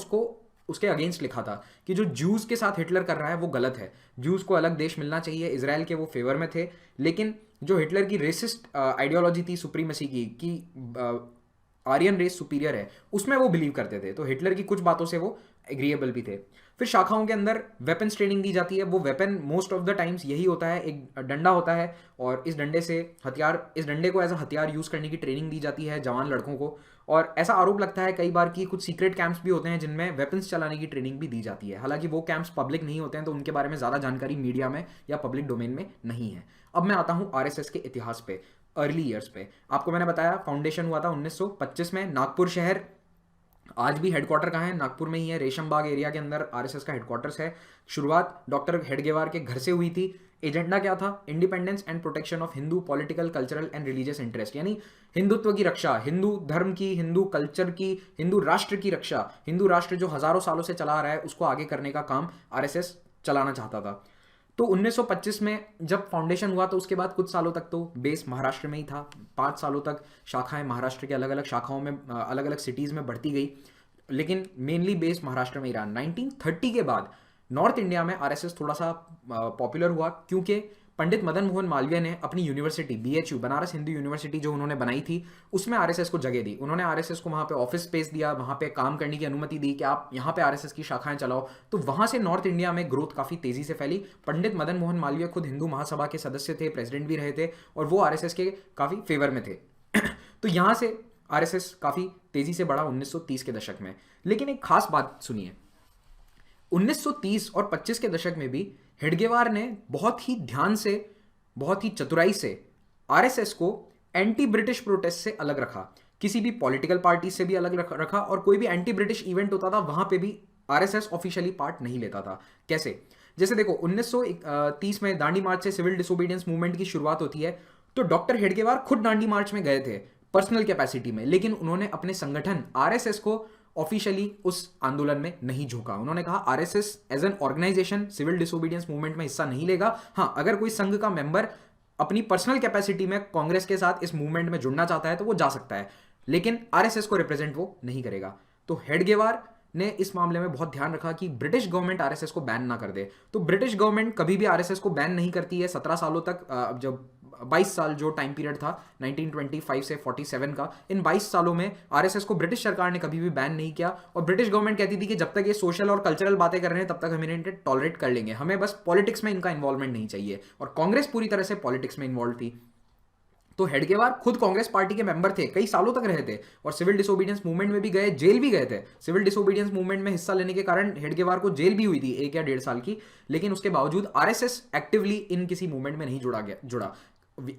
उसके अगेंस्ट लिखा था कि जो ज्यूज के साथ हिटलर कर रहा है वो गलत है, ज्यूज को अलग देश मिलना चाहिए। इजराइल के वो फेवर में थे, लेकिन जो हिटलर की रेसिस्ट आइडियोलॉजी थी सुप्रीमेसी की, कि आर्यन रेस सुपीरियर है, उसमें वो बिलीव करते थे। तो हिटलर की कुछ बातों से वो एग्रीएबल भी थे। फिर शाखाओं के अंदर वेपन्स ट्रेनिंग दी जाती है। वो weapon most of the times यही होता है, एक डंडा होता है और इस डंडे को एज अ हथियार यूज करने की ट्रेनिंग दी जाती है जवान लड़कों को। और ऐसा आरोप लगता है कई बार कि कुछ सीक्रेट कैंप्स भी होते हैं जिनमें वेपन्स चलाने की ट्रेनिंग भी दी जाती है। हालांकि वो कैंप्स पब्लिक नहीं होते हैं तो उनके बारे में ज़्यादा जानकारी मीडिया में या पब्लिक डोमेन में नहीं है। अब मैं आता हूँ आरएसएस के इतिहास पे, अर्ली ईयर्स पे। आपको मैंने बताया फाउंडेशन हुआ था 1925 में। नागपुर शहर आज भी हेडक्वार्टर कहाँ है? नागपुर में ही है, रेशमबाग एरिया के अंदर आरएसएस का हेडक्वार्टर्स है। शुरुआत डॉक्टर हेडगेवार के घर से हुई थी। एजेंडा क्या था? Independence and protection of Hindu political, cultural and religious interest, यानी हिंदुत्व की रक्षा, हिंदू धर्म की, हिंदू कल्चर की, हिंदू राष्ट्र की रक्षा, हिंदू राष्ट्र जो हजारों सालों से चला आ रहा है उसको आगे करने का काम आरएसएस चलाना चाहता था। तो 1925 में जब फाउंडेशन हुआ तो उसके बाद कुछ सालों तक तो बेस महाराष्ट्र में ही था। 5 सालों तक शाखाएं महाराष्ट्र के अलग अलग शाखाओं में अलग अलग सिटीज़ में बढ़ती गई, लेकिन मेनली बेस महाराष्ट्र में ही रहा। 1930 के बाद नॉर्थ इंडिया में आरएसएस थोड़ा सा पॉपुलर हुआ, क्योंकि पंडित मदन मोहन मालवीय ने अपनी university BHU, Banaras Hindu university जो उन्होंने बनाई थी, उसमें आरएसएस को जगह दी। उन्होंने आरएसएस को वहां पे ऑफिस स्पेस दिया, वहां पे काम करने की अनुमति दी कि आप यहाँ पे आरएसएस की शाखाएं चलाओ। तो वहां से नॉर्थ इंडिया में ग्रोथ काफी तेजी से फैली। पंडित मदन मोहन मालवीय खुद हिंदू महासभा के सदस्य थे, प्रेसिडेंट भी रहे थे, और वो आरएसएस के काफी फेवर में थे। तो यहां से आरएसएस काफी तेजी से बढ़ा 1930 के दशक में। लेकिन एक खास बात सुनिए, 1930 और 25 के दशक में भी हेडगेवार ने बहुत ही ध्यान से, बहुत ही चतुराई से आरएसएस को एंटी ब्रिटिश प्रोटेस्ट से अलग रखा, किसी भी पॉलिटिकल पार्टी से भी अलग रखा, और कोई भी एंटी ब्रिटिश इवेंट होता था वहां पे भी आरएसएस ऑफिशियली पार्ट नहीं लेता था। कैसे? जैसे देखो, 1930 में दांडी मार्च से सिविल डिसोबीडियंस मूवमेंट की शुरुआत होती है, तो डॉक्टर हेडगेवार खुद दांडी मार्च में गए थे पर्सनल कैपेसिटी में, लेकिन उन्होंने अपने संगठन आरएसएस को ऑफिशियली उस आंदोलन में नहीं झोंका। उन्होंने कहा RSS as an organisation civil disobedience movement में हिस्सा नहीं लेगा। हाँ, अगर कोई संघ का मेंबर अपनी पर्सनल कैपेसिटी में कांग्रेस के साथ इस मूवमेंट में जुड़ना चाहता है तो वो जा सकता है, लेकिन आरएसएस को रिप्रेजेंट वो नहीं करेगा। तो हेडगेवार ने इस मामले में बहुत ध्यान रखा कि ब्रिटिश गवर्नमेंट आरएसएस को बैन ना कर दे। तो ब्रिटिश गवर्नमेंट कभी भी आरएसएस को बैन नहीं करती है 17 सालों तक। जब 22 साल जो टाइम पीरियड था 1925 से 47 का, इन 22 सालों में आरएसएस को ब्रिटिश सरकार ने कभी भी बैन नहीं किया। और ब्रिटिश गवर्नमेंट कहती थी कि जब तक ये सोशल और कल्चरल बातें कर रहे हैं तब तक हम इन्हें टॉलरेट कर लेंगे, हमें बस पॉलिटिक्स में इनका इन्वॉल्वमेंट नहीं चाहिए। और कांग्रेस पूरी तरह से पॉलिटिक्स में इन्वॉल्व थी। तो हेडगेवार खुद कांग्रेस पार्टी के मेंबर थे, कई सालों तक रहे थे, और सिविल डिसोबीडियंस मूवमेंट में भी गए, जेल भी गए थे। सिविल डिसोबीडियंस मूवमेंट में हिस्सा लेने के कारण हेडगेवार को जेल भी हुई थी 1 या 1.5 साल की, लेकिन उसके बावजूद आरएसएस एक्टिवली इन किसी मूवमेंट में नहीं जुड़ा।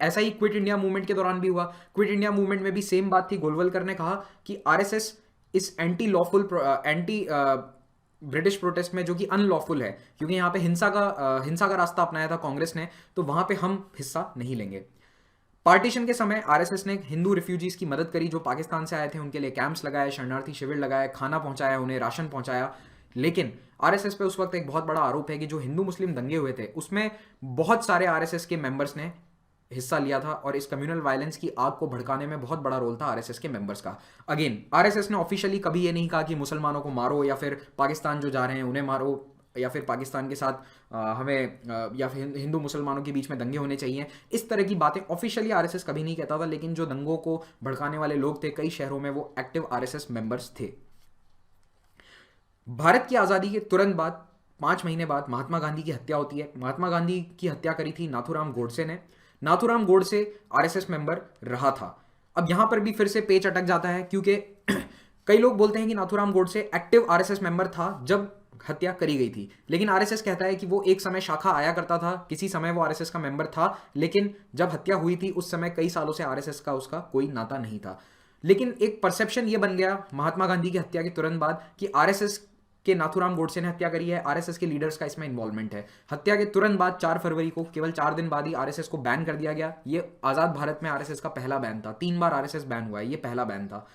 ऐसा ही क्विट इंडिया मूवमेंट के दौरान भी हुआ। क्विट इंडिया मूवमेंट में भी सेम बात थी। गोलवलकर ने कहा कि आरएसएस इस anti lawful anti British protest में, जो कि अनलॉफुल है, क्योंकि यहाँ पे हिंसा का रास्ता अपनाया था कांग्रेस ने, तो वहां पे हम हिस्सा नहीं लेंगे। पार्टीशन के समय आरएसएस ने हिंदू रिफ्यूजीज की मदद करी जो पाकिस्तान से आए थे, उनके लिए कैंप्स लगाए, शरणार्थी शिविर लगाए, खाना पहुंचाया, उन्हें राशन पहुंचाया। लेकिन आरएसएस पे उस वक्त एक बहुत बड़ा आरोप है कि जो हिंदू मुस्लिम दंगे हुए थे उसमें बहुत सारे आरएसएस के मेंबर्स ने हिस्सा लिया था, और इस कम्युनल वायलेंस की आग को भड़काने में बहुत बड़ा रोल था आरएसएस के मेंबर्स का। अगेन, आरएसएस ने ऑफिशियली कभी ये नहीं कहा कि मुसलमानों को मारो, या फिर पाकिस्तान जो जा रहे हैं उन्हें मारो, या फिर पाकिस्तान के साथ या फिर हिंदू मुसलमानों के बीच में दंगे होने चाहिए। इस तरह की बातें ऑफिशियली आरएसएस कभी नहीं कहता था, लेकिन जो दंगों को भड़काने वाले लोग थे कई शहरों में, वो एक्टिव आरएसएस मेंबर्स थे। भारत की आज़ादी के तुरंत बाद 5 महीने बाद महात्मा गांधी की हत्या होती है। महात्मा गांधी की हत्या करी थी नाथूराम गोडसे ने। नाथूराम गोडसे आरएसएस मेंबर रहा था। अब यहां पर भी फिर से पेच अटक जाता है, क्योंकि कई लोग बोलते हैं कि Nathuram Godse active RSS member था जब हत्या करी गई थी, लेकिन आरएसएस कहता है कि वो एक समय शाखा आया करता था, किसी समय वो आरएसएस का मेंबर था, लेकिन जब हत्या हुई थी उस समय कई सालों से आरएसएस का उसका कोई नाता नहीं था। लेकिन एक परसेप्शन ये बन गया महात्मा गांधी की हत्या के तुरंत बाद कि आरएसएस के नाथूराम गोडसे ने हत्या करी है, आरएसएस के लीडर्स का इसमें इन्वॉल्वमेंट है। हत्या के तुरंत बाद 4 फरवरी को, केवल 4 दिन बाद ही आरएसएस को बैन कर दिया गया। ये आजाद भारत में आरएसएस का पहला बैन था। 3 बार आरएसएस बैन हुआ है, ये पहला बैन था।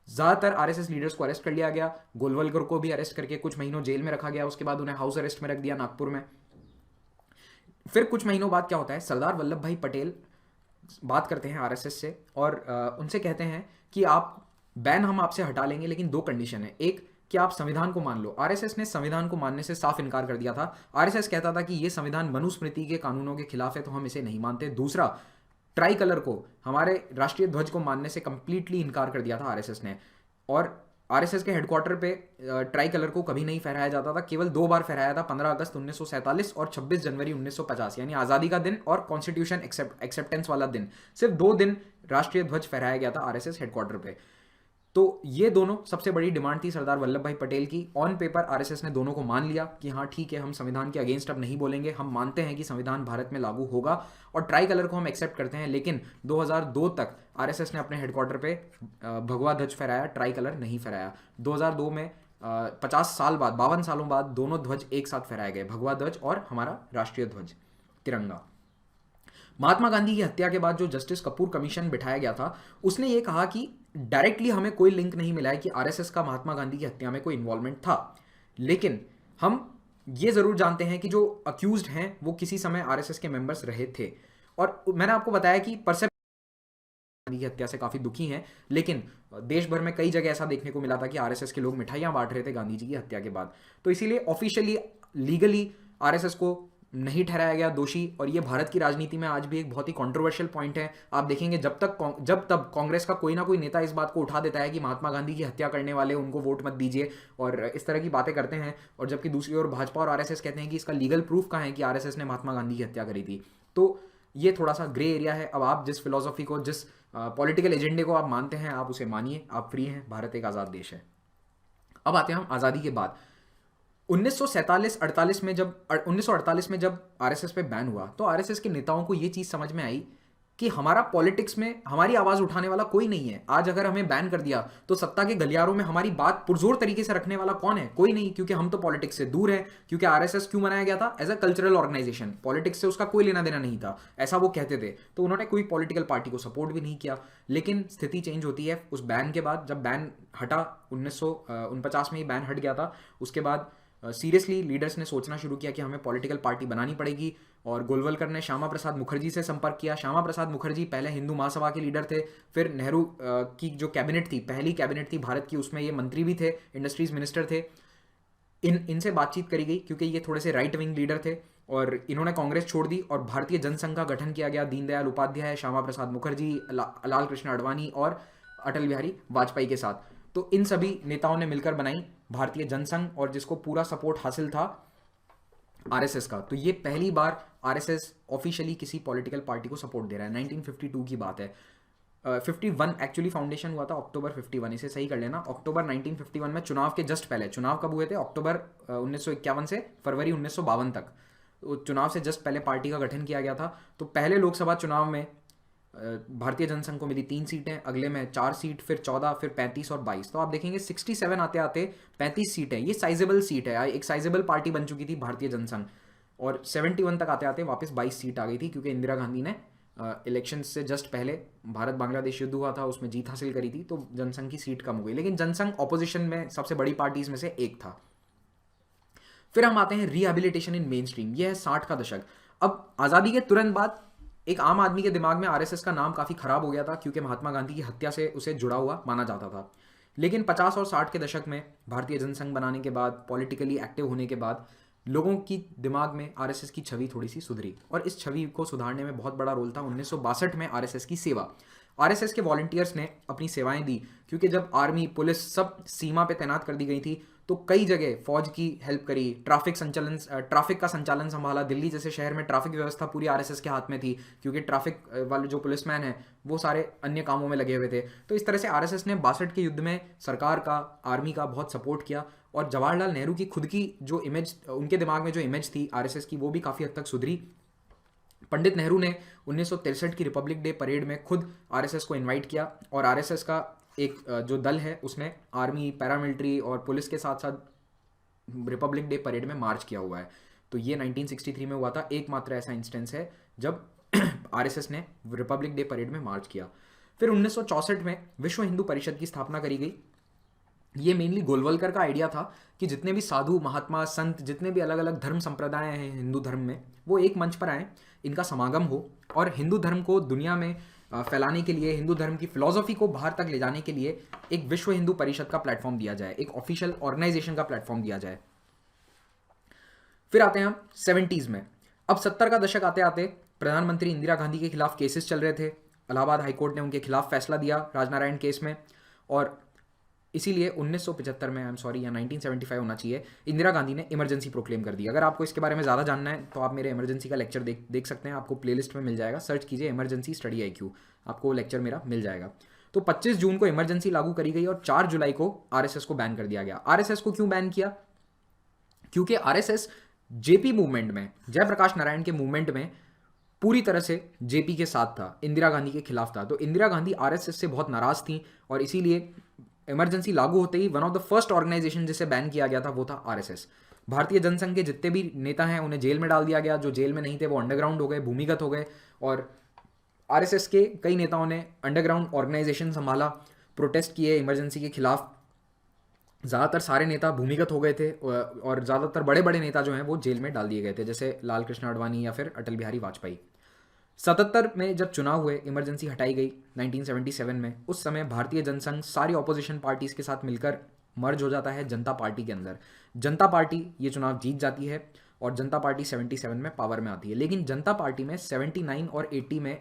ज्यादातर आरएसएस लीडर्स को अरेस्ट कर लिया गया। गोलवलकर को भी अरेस्ट करके कुछ महीनों जेल में रखा गया, उसके बाद उन्हें हाउस अरेस्ट में रख दिया नागपुर में। फिर कुछ महीनों बाद क्या होता है, सरदार वल्लभ भाई पटेल बात करते हैं आरएसएस से, और उनसे कहते हैं कि आप बैन हम आपसे हटा लेंगे, लेकिन 2 कंडीशन है। एक, कि आप संविधान को मान लो। आरएसएस ने संविधान को मानने से साफ इनकार कर दिया था। आरएसएस कहता था कि ये संविधान मनुस्मृति के कानूनों के खिलाफ है, तो हम इसे नहीं मानते। दूसरा, ट्राई कलर को, हमारे राष्ट्रीय ध्वज को मानने से कंप्लीटली इनकार कर दिया था आरएसएस ने। और आरएसएस के हेडक्वार्टर पे ट्राई कलर को कभी नहीं फहराया जाता था, केवल 2 बार फहराया था, 15 अगस्त 1947 और 26 जनवरी 1950, यानी आज़ादी का दिन और कॉन्स्टिट्यूशन एक्सेप्टेंस वाला दिन। सिर्फ 2 दिन राष्ट्रीय ध्वज फहराया गया था आरएसएस हेडक्वार्टर पे। तो ये दोनों सबसे बड़ी डिमांड थी सरदार वल्लभ भाई पटेल की। ऑन पेपर आरएसएस ने दोनों को मान लिया कि हाँ ठीक है, हम संविधान के अगेंस्ट अब नहीं बोलेंगे, हम मानते हैं कि संविधान भारत में लागू होगा, और ट्राई कलर को हम एक्सेप्ट करते हैं। लेकिन 2002 तक आरएसएस ने अपने हेडक्वार्टर पे भगवा ध्वज फहराया, ट्राई कलर नहीं फहराया। 2002 में 50 साल बाद, 52 सालों बाद दोनों ध्वज एक साथ फहराए गए, भगवा ध्वज और हमारा राष्ट्रीय ध्वज तिरंगा। महात्मा गांधी की हत्या के बाद जो जस्टिस कपूर कमीशन बिठाया गया था, उसने ये कहा कि डायरेक्टली हमें कोई लिंक नहीं मिला है कि आरएसएस का महात्मा गांधी की हत्या में कोई इन्वॉल्वमेंट था, लेकिन हम ये ज़रूर जानते हैं कि जो अक्यूज्ड हैं वो किसी समय आरएसएस के मेंबर्स रहे थे। और मैंने आपको बताया कि गांधी की हत्या से काफ़ी दुखी हैं, लेकिन देश भर में कई जगह ऐसा देखने को मिला था कि आरएसएस के लोग मिठाइयाँ बांट रहे थे गांधी जी की हत्या के बाद। तो इसीलिए ऑफिशियली, लीगली आरएसएस को नहीं ठहराया गया दोषी। और ये भारत की राजनीति में आज भी एक बहुत ही कंट्रोवर्शियल पॉइंट है। आप देखेंगे जब तब कांग्रेस का कोई ना कोई नेता इस बात को उठा देता है कि महात्मा गांधी की हत्या करने वाले उनको वोट मत दीजिए और इस तरह की बातें करते हैं, और जबकि दूसरी ओर भाजपा और आरएसएस कहते हैं कि इसका लीगल प्रूफ कहाँ है कि आरएसएस ने महात्मा गांधी की हत्या करी थी। तो ये थोड़ा सा ग्रे एरिया है। अब आप जिस फिलोसफी को, जिस पॉलिटिकल एजेंडे को आप मानते हैं, आप उसे मानिए, आप फ्री हैं। भारत एक आज़ाद देश है। अब आते हैं हम आज़ादी के बाद 1948 में जब आरएसएस पे बैन हुआ, तो आरएसएस के नेताओं को ये चीज़ समझ में आई कि हमारा पॉलिटिक्स में हमारी आवाज़ उठाने वाला कोई नहीं है। आज अगर हमें बैन कर दिया तो सत्ता के गलियारों में हमारी बात पुरजोर तरीके से रखने वाला कौन है? कोई नहीं, क्योंकि हम तो पॉलिटिक्स से दूर है। क्योंकि आरएसएस क्यों बनाया गया था? As a cultural organisation, politics से उसका कोई लेना देना नहीं था, ऐसा वो कहते थे। तो उन्होंने कोई पॉलिटिकल पार्टी को सपोर्ट भी नहीं किया। लेकिन स्थिति चेंज होती है उस बैन के बाद। जब बैन हटा, 1949 में ही बैन हट गया था, उसके बाद सीरियसली लीडर्स ने सोचना शुरू किया कि हमें पॉलिटिकल पार्टी बनानी पड़ेगी। और गोलवलकर ने श्यामा प्रसाद मुखर्जी से संपर्क किया। श्यामा प्रसाद मुखर्जी पहले हिंदू महासभा के लीडर थे, फिर नेहरू की जो कैबिनेट थी, पहली कैबिनेट थी भारत की, उसमें ये मंत्री भी थे, इंडस्ट्रीज मिनिस्टर थे। इनसे बातचीत करी गई क्योंकि ये थोड़े से राइट विंग लीडर थे, और इन्होंने कांग्रेस छोड़ दी और भारतीय जनसंघ का गठन किया गया। दीनदयाल उपाध्याय, श्यामा प्रसाद मुखर्जी, लाल कृष्ण आडवाणी और अटल बिहारी वाजपेयी के साथ। तो इन सभी नेताओं ने मिलकर बनाई भारतीय जनसंघ, और जिसको पूरा सपोर्ट हासिल था आरएसएस का। तो ये पहली बार आरएसएस ऑफिशियली किसी पॉलिटिकल पार्टी को सपोर्ट दे रहा है। 1952 की बात है। 51 एक्चुअली फाउंडेशन हुआ था अक्टूबर 51, इसे सही कर लेना। अक्टूबर 1951 में चुनाव के जस्ट पहले, चुनाव कब हुए थे? अक्टूबर 1951 से फरवरी 1952 तक। तो चुनाव से जस्ट पहले पार्टी का गठन किया गया था। तो पहले लोकसभा चुनाव में भारतीय जनसंघ को मिली 3 सीटें, अगले में 4 सीट, फिर 14, फिर 35 और 22। तो आप देखेंगे 67 आते आते 35 सीटें, ये साइजेबल सीट है, एक साइजेबल पार्टी बन चुकी थी भारतीय जनसंघ। और 71 तक आते आते वापस 22 सीट आ गई थी, क्योंकि इंदिरा गांधी ने इलेक्शन से जस्ट पहले भारत बांग्लादेश युद्ध हुआ था, उसमें जीत हासिल करी थी, तो जनसंघ की सीट कम हो गई। लेकिन जनसंघ ऑपोजिशन में सबसे बड़ी पार्टीज में से एक था। फिर हम आते हैं रिहेबिलिटेशन इन मेन स्ट्रीम। यह है 60 का दशक। अब आज़ादी के तुरंत बाद एक आम आदमी के दिमाग में आरएसएस का नाम काफ़ी खराब हो गया था, क्योंकि महात्मा गांधी की हत्या से उसे जुड़ा हुआ माना जाता था। लेकिन 50 और 60 के दशक में भारतीय जनसंघ बनाने के बाद, पॉलिटिकली एक्टिव होने के बाद, लोगों की दिमाग में आरएसएस की छवि थोड़ी सी सुधरी, और इस छवि को सुधारने में बहुत बड़ा रोल था 1962 में आरएसएस की सेवा। आरएसएस के वॉलंटियर्स ने अपनी सेवाएं दी, क्योंकि जब आर्मी, पुलिस सब सीमा पे तैनात कर दी गई थी, तो कई जगह फौज की हेल्प करी, ट्रैफिक का संचालन संभाला। दिल्ली जैसे शहर में ट्रैफिक व्यवस्था पूरी आरएसएस के हाथ में थी, क्योंकि ट्रैफिक वाले जो पुलिसमैन हैं वो सारे अन्य कामों में लगे हुए थे। तो इस तरह से आरएसएस ने 62 के युद्ध में सरकार का, आर्मी का बहुत सपोर्ट किया। और जवाहरलाल नेहरू की खुद की जो इमेज, उनके दिमाग में जो इमेज थी आरएसएस की, वो भी काफ़ी हद तक सुधरी। पंडित नेहरू ने 1963 की रिपब्लिक डे परेड में खुद आरएसएस को इनवाइट किया, और आरएसएस का एक जो दल है उसने आर्मी, पैरामिलिट्री और पुलिस के साथ साथ रिपब्लिक डे परेड में मार्च किया हुआ है। तो ये 1963 में हुआ था, एकमात्र ऐसा इंस्टेंस है जब आरएसएस ने रिपब्लिक डे परेड में मार्च किया। फिर 1964 में विश्व हिंदू परिषद की स्थापना करी गई। ये मेनली गोलवलकर का आइडिया था कि जितने भी साधु, महात्मा, संत, जितने भी अलग अलग धर्म संप्रदाय हैं हिंदू धर्म में, वो एक मंच पर आए, इनका समागम हो, और हिंदू धर्म को दुनिया में फैलाने के लिए, हिंदू धर्म की फिलॉसफी को बाहर तक ले जाने के लिए एक विश्व हिंदू परिषद का प्लेटफॉर्म दिया जाए, एक ऑफिशियल ऑर्गेनाइजेशन का प्लेटफॉर्म दिया जाए। फिर आते हैं हम 70s में। अब 70 का दशक आते आते प्रधानमंत्री इंदिरा गांधी के खिलाफ केसेस चल रहे थे। इलाहाबाद हाईकोर्ट ने उनके खिलाफ फैसला दिया राजनारायण केस में, और इसीलिए 1975 में, आई एम सॉरी, या 1975 होना चाहिए, इंदिरा गांधी ने इमरजेंसी प्रोक्लेम कर दी। अगर आपको इसके बारे में ज़्यादा जानना है तो आप मेरे इमरजेंसी का लेक्चर देख सकते हैं, आपको प्लेलिस्ट में मिल जाएगा, सर्च कीजिए इमरजेंसी स्टडी आईक्यू, आपको लेक्चर मेरा मिल जाएगा। तो 25 जून को इमरजेंसी लागू करी गई और 4 जुलाई को आरएसएस को बैन कर दिया गया। आरएसएस को क्यों बैन किया? क्योंकि आरएसएस जेपी मूवमेंट में, जयप्रकाश नारायण के मूवमेंट में पूरी तरह से जेपी के साथ था, इंदिरा गांधी के खिलाफ था। तो इंदिरा गांधी आरएसएस से बहुत नाराज थी, और इसीलिए इमरजेंसी लागू होते ही one of the first organisation जिसे बैन किया गया था वो था आरएसएस। भारतीय जनसंघ के जितने भी नेता हैं उन्हें जेल में डाल दिया गया, जो जेल में नहीं थे वो अंडरग्राउंड हो गए, भूमिगत हो गए। और आरएसएस के कई नेताओं ने अंडरग्राउंड ऑर्गेनाइजेशन संभाला, प्रोटेस्ट किए इमरजेंसी के खिलाफ। ज़्यादातर सारे नेता भूमिगत हो गए थे और ज़्यादातर बड़े बड़े नेता जो हैं वो जेल में डाल दिए गए थे, जैसे लाल कृष्ण आडवाणी या फिर अटल बिहारी वाजपेयी। 77 में जब चुनाव हुए, इमरजेंसी हटाई गई 1977 में, उस समय भारतीय जनसंघ सारी ऑपोजिशन पार्टीज के साथ मिलकर मर्ज हो जाता है जनता पार्टी के अंदर। जनता पार्टी ये चुनाव जीत जाती है और जनता पार्टी 77 में पावर में आती है। लेकिन जनता पार्टी में 79 और 80 में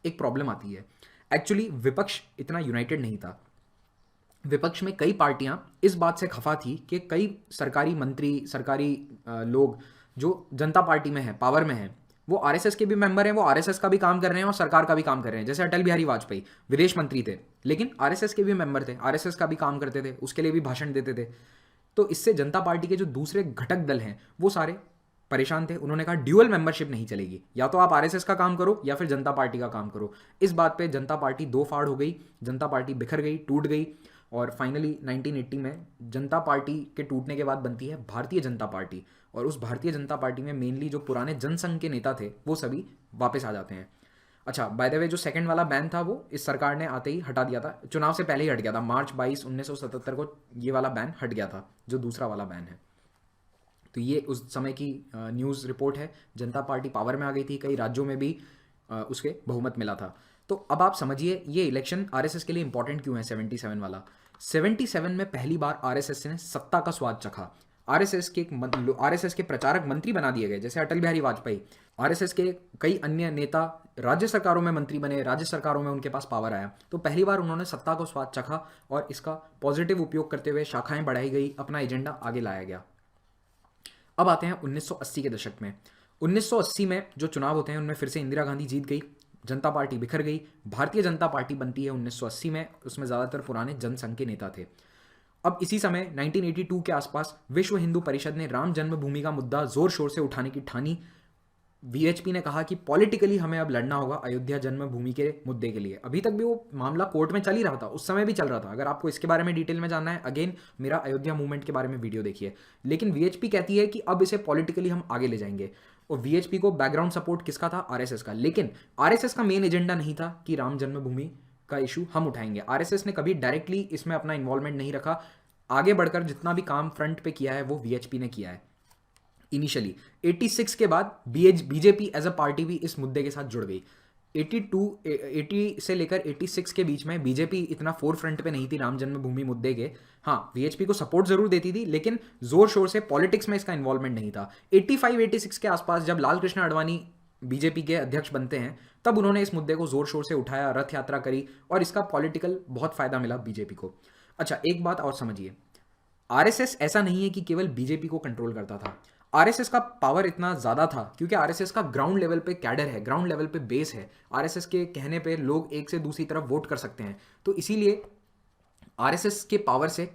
एक प्रॉब्लम आती है। एक्चुअली विपक्ष इतना यूनाइटेड नहीं था। विपक्ष में कई पार्टियां इस बात से खफा थी कि कई सरकारी मंत्री, सरकारी लोग जो जनता पार्टी में हैं, पावर में हैं, वो आरएसएस के भी मेंबर हैं, वो आरएसएस का भी काम कर रहे हैं और सरकार का भी काम कर रहे हैं। जैसे अटल बिहारी वाजपेयी विदेश मंत्री थे, लेकिन आरएसएस के भी मेंबर थे, आरएसएस का भी काम करते थे, उसके लिए भी भाषण देते थे। तो इससे जनता पार्टी के जो दूसरे घटक दल हैं वो सारे परेशान थे। उन्होंने कहा ड्यूअल मेंबरशिप नहीं चलेगी, या तो आप आरएसएस का काम करो या फिर जनता पार्टी का काम करो। इस बात पे जनता पार्टी दो फाड़ हो गई, जनता पार्टी बिखर गई, टूट गई और फाइनली 1980 में जनता पार्टी के टूटने के बाद बनती है भारतीय जनता पार्टी। और उस भारतीय जनता पार्टी में मेनली जो पुराने जनसंघ के नेता थे वो सभी वापस आ जाते हैं। अच्छा, बाय द वे, जो सेकंड वाला बैन था वो इस सरकार ने आते ही हटा दिया था, चुनाव से पहले ही हट गया था। मार्च 22 1977 को ये वाला बैन हट गया था, जो दूसरा वाला बैन है। तो ये उस समय की न्यूज़ रिपोर्ट है। जनता पार्टी पावर में आ गई थी, कई राज्यों में भी उसके बहुमत मिला था। तो अब आप समझिए ये इलेक्शन आरएसएस के लिए इंपॉर्टेंट क्यों है। 77 वाला, 77 में पहली बार आरएसएस ने सत्ता का स्वाद चखा। आरएसएस के प्रचारक मंत्री बना दिए गए, जैसे अटल बिहारी वाजपेयी। आरएसएस के कई अन्य नेता राज्य सरकारों में मंत्री बने, राज्य सरकारों में उनके पास पावर आया। तो पहली बार उन्होंने सत्ता को स्वाद चखा और इसका पॉजिटिव उपयोग करते हुए शाखाएं बढ़ाई गई, अपना एजेंडा आगे लाया गया। अब आते हैं 1980 के दशक में। 1980 में जो चुनाव होते हैं उनमें फिर से इंदिरा गांधी जीत गई, जनता पार्टी बिखर गई, भारतीय जनता पार्टी बनती है 1980 में। उसमें ज़्यादातर पुराने जनसंघ के नेता थे। अब इसी समय 1982 के आसपास विश्व हिंदू परिषद ने राम जन्मभूमि का मुद्दा जोर शोर से उठाने की ठानी। वीएचपी ने कहा कि पॉलिटिकली हमें अब लड़ना होगा अयोध्या जन्मभूमि के मुद्दे के लिए। अभी तक भी वो मामला कोर्ट में चल ही रहा था, उस समय भी चल रहा था। अगर आपको इसके बारे में डिटेल में जानना है, अगेन मेरा अयोध्या मूवमेंट के बारे में वीडियो देखिए। लेकिन वीएचपी कहती है कि अब इसे पॉलिटिकली हम आगे ले जाएंगे। और वीएचपी को बैकग्राउंड सपोर्ट किसका था? आरएसएस का। लेकिन आरएसएस का मेन एजेंडा नहीं था कि राम जन्मभूमि का इशू हम उठाएंगे। आरएसएस ने कभी डायरेक्टली इसमें अपना इन्वॉल्वमेंट नहीं रखा। आगे बढ़कर जितना भी काम फ्रंट पे किया है वो वीएचपी ने किया है इनिशियली। 86 के बाद बीजेपी एज अ पार्टी भी इस मुद्दे के साथ जुड़ गई। 80 से लेकर 86 के बीच में बीजेपी इतना फोर फ्रंट पे नहीं थी राम जन्मभूमि मुद्दे के। हाँ, वीएचपी को सपोर्ट जरूर देती थी, लेकिन जोर शोर से पॉलिटिक्स में इसका इन्वॉल्वमेंट नहीं था। 85-86 के आसपास जब लाल कृष्ण आडवाणी बीजेपी के अध्यक्ष बनते हैं, तब उन्होंने इस मुद्दे को जोर शोर से उठाया, रथ यात्रा करी और इसका पॉलिटिकल बहुत फायदा मिला बीजेपी को। अच्छा, एक बात और समझिए, आरएसएस ऐसा नहीं है कि केवल बीजेपी को कंट्रोल करता था। आरएसएस का पावर इतना ज़्यादा था क्योंकि आरएसएस का ग्राउंड लेवल पे कैडर है, ग्राउंड लेवल पे बेस है। आरएसएस के कहने पे लोग एक से दूसरी तरफ वोट कर सकते हैं। तो इसीलिए आरएसएस के पावर से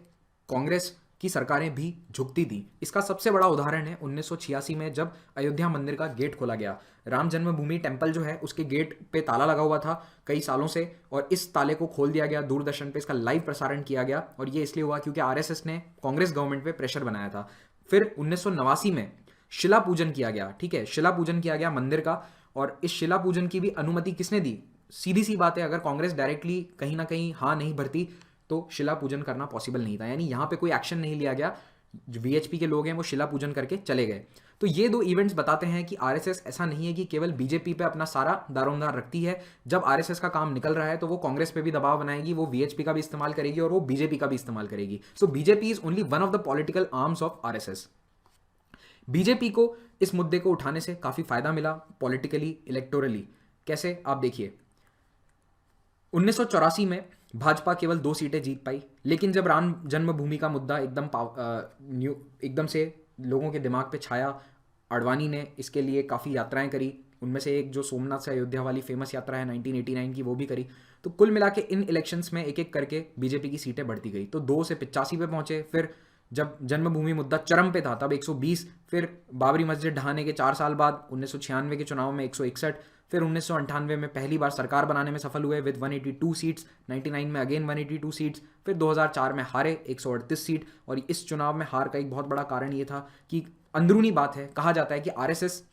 कांग्रेस की सरकारें भी झुकती थी। इसका सबसे बड़ा उदाहरण है 1986 में जब अयोध्या मंदिर का गेट खोला गया। राम जन्मभूमि टेम्पल जो है उसके गेट पे ताला लगा हुआ था कई सालों से, और इस ताले को खोल दिया गया। दूरदर्शन पे इसका लाइव प्रसारण किया गया और ये इसलिए हुआ क्योंकि आरएसएस ने कांग्रेस गवर्नमेंट पे प्रेशर बनाया था। फिर 1989 में शिला पूजन किया गया। ठीक है, शिला पूजन किया गया मंदिर का, और इस शिला पूजन की भी अनुमति किसने दी? सीधी सी बात है, अगर कांग्रेस डायरेक्टली कहीं ना कहीं हाँ नहीं भरती तो शिला पूजन करना पॉसिबल नहीं था। यानी यहाँ पे कोई एक्शन नहीं लिया गया। जो वीएचपी के लोग हैं वो शिला पूजन करके चले गए। तो ये दो इवेंट्स बताते हैं कि आरएसएस ऐसा नहीं है कि केवल बीजेपी पे अपना सारा दारोमदार रखती है। जब आरएसएस का काम निकल रहा है तो वो कांग्रेस पे भी दबाव बनाएगी, वो वीएचपी का भी इस्तेमाल करेगी और वो बीजेपी का भी इस्तेमाल करेगी। So BJP is only one of the political arms of RSS. BJP को इस मुद्दे को उठाने से काफी फायदा मिला पॉलिटिकली, इलेक्टोरली। कैसे? आप देखिए, 1984 में भाजपा केवल 2 सीटें जीत पाई, लेकिन जब राम जन्मभूमि का मुद्दा एकदम से लोगों के दिमाग पे छाया, आडवाणी ने इसके लिए काफ़ी यात्राएं करी। उनमें से एक जो सोमनाथ से अयोध्या वाली फेमस यात्रा है 1989 की, वो भी करी। तो कुल मिला के इन इलेक्शंस में एक एक करके बीजेपी की सीटें बढ़ती गई। तो 2 से 85 पे पहुंचे। फिर जब जन्मभूमि मुद्दा चरम पे था तब 120, फिर बाबरी मस्जिद ढहाने के 4 साल बाद 1996 के चुनाव में 161, फिर 1998 में पहली बार सरकार बनाने में सफल हुए विद 182 सीट्स, 99 में अगेन 182 सीट्स, फिर 2004 में हारे 138 सीट। और इस चुनाव में हार का एक बहुत बड़ा कारण ये था कि अंदरूनी बात है, कहा जाता है कि आरएसएस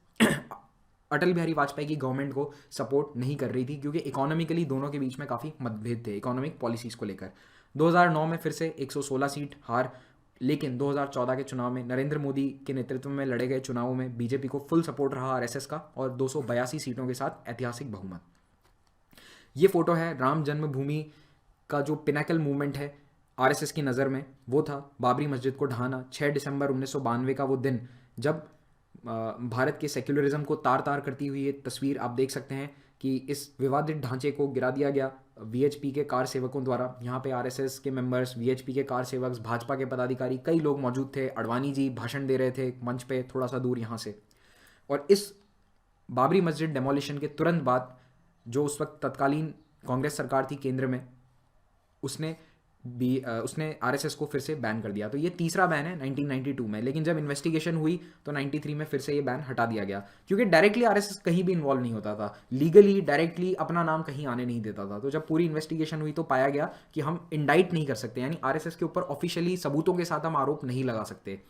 अटल बिहारी वाजपेयी की गवर्नमेंट को सपोर्ट नहीं कर रही थी क्योंकि इकोनॉमिकली दोनों के बीच में काफ़ी मतभेद थे इकोनॉमिक पॉलिसीज़ को लेकर। 2009 में फिर से 116 सीट हार, लेकिन 2014 के चुनाव में नरेंद्र मोदी के नेतृत्व में लड़े गए चुनावों में बीजेपी को फुल सपोर्ट रहा आरएसएस का और 282 सीटों के साथ ऐतिहासिक बहुमत। ये फोटो है राम जन्मभूमि का जो पिनाकल मूवमेंट है आरएसएस की नज़र में, वो था बाबरी मस्जिद को ढहाना। 6 दिसंबर 1992 का वो दिन जब भारत के सेक्युलरिज्म को तार तार करती हुई ये तस्वीर आप देख सकते हैं कि इस विवादित ढांचे को गिरा दिया गया वीएचपी के कार सेवकों द्वारा। यहाँ पे आरएसएस के मेंबर्स, वीएचपी के कार सेवक, भाजपा के पदाधिकारी, कई लोग मौजूद थे। अडवाणी जी भाषण दे रहे थे मंच पे थोड़ा सा दूर यहाँ से। और इस बाबरी मस्जिद डेमोलिशन के तुरंत बाद जो उस वक्त तत्कालीन कांग्रेस सरकार थी केंद्र में, उसने आरएसएस को फिर से बैन कर दिया। तो ये तीसरा बैन है 1992 में, लेकिन जब इन्वेस्टिगेशन हुई तो 93 में फिर से ये बैन हटा दिया गया, क्योंकि डायरेक्टली आरएसएस कहीं भी इन्वॉल्व नहीं होता था, लीगली डायरेक्टली अपना नाम कहीं आने नहीं देता था। तो जब पूरी इन्वेस्टिगेशन हुई तो पाया गया कि हम इंडाइट नहीं कर सकते, यानी आरएसएस के ऊपर ऑफिशियली सबूतों के साथ हम आरोप नहीं लगा सकते।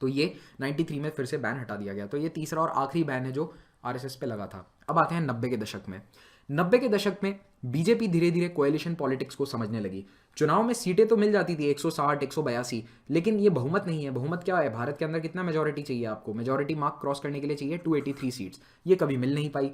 तो ये 93 में फिर से बैन हटा दिया गया। तो ये तीसरा और आखिरी बैन है जो आरएसएस पे लगा था। अब आते हैं 90 के दशक में। 90 के दशक में बीजेपी धीरे धीरे कोएलिशन पॉलिटिक्स को समझने लगी। चुनाव में सीटें तो मिल जाती थी 160, 182, लेकिन ये बहुमत नहीं है। बहुमत क्या है? भारत के अंदर कितना मेजोरिटी चाहिए आपको? मेजोरिटी मार्क क्रॉस करने के लिए चाहिए 283 सीट्स। ये कभी मिल नहीं पाई।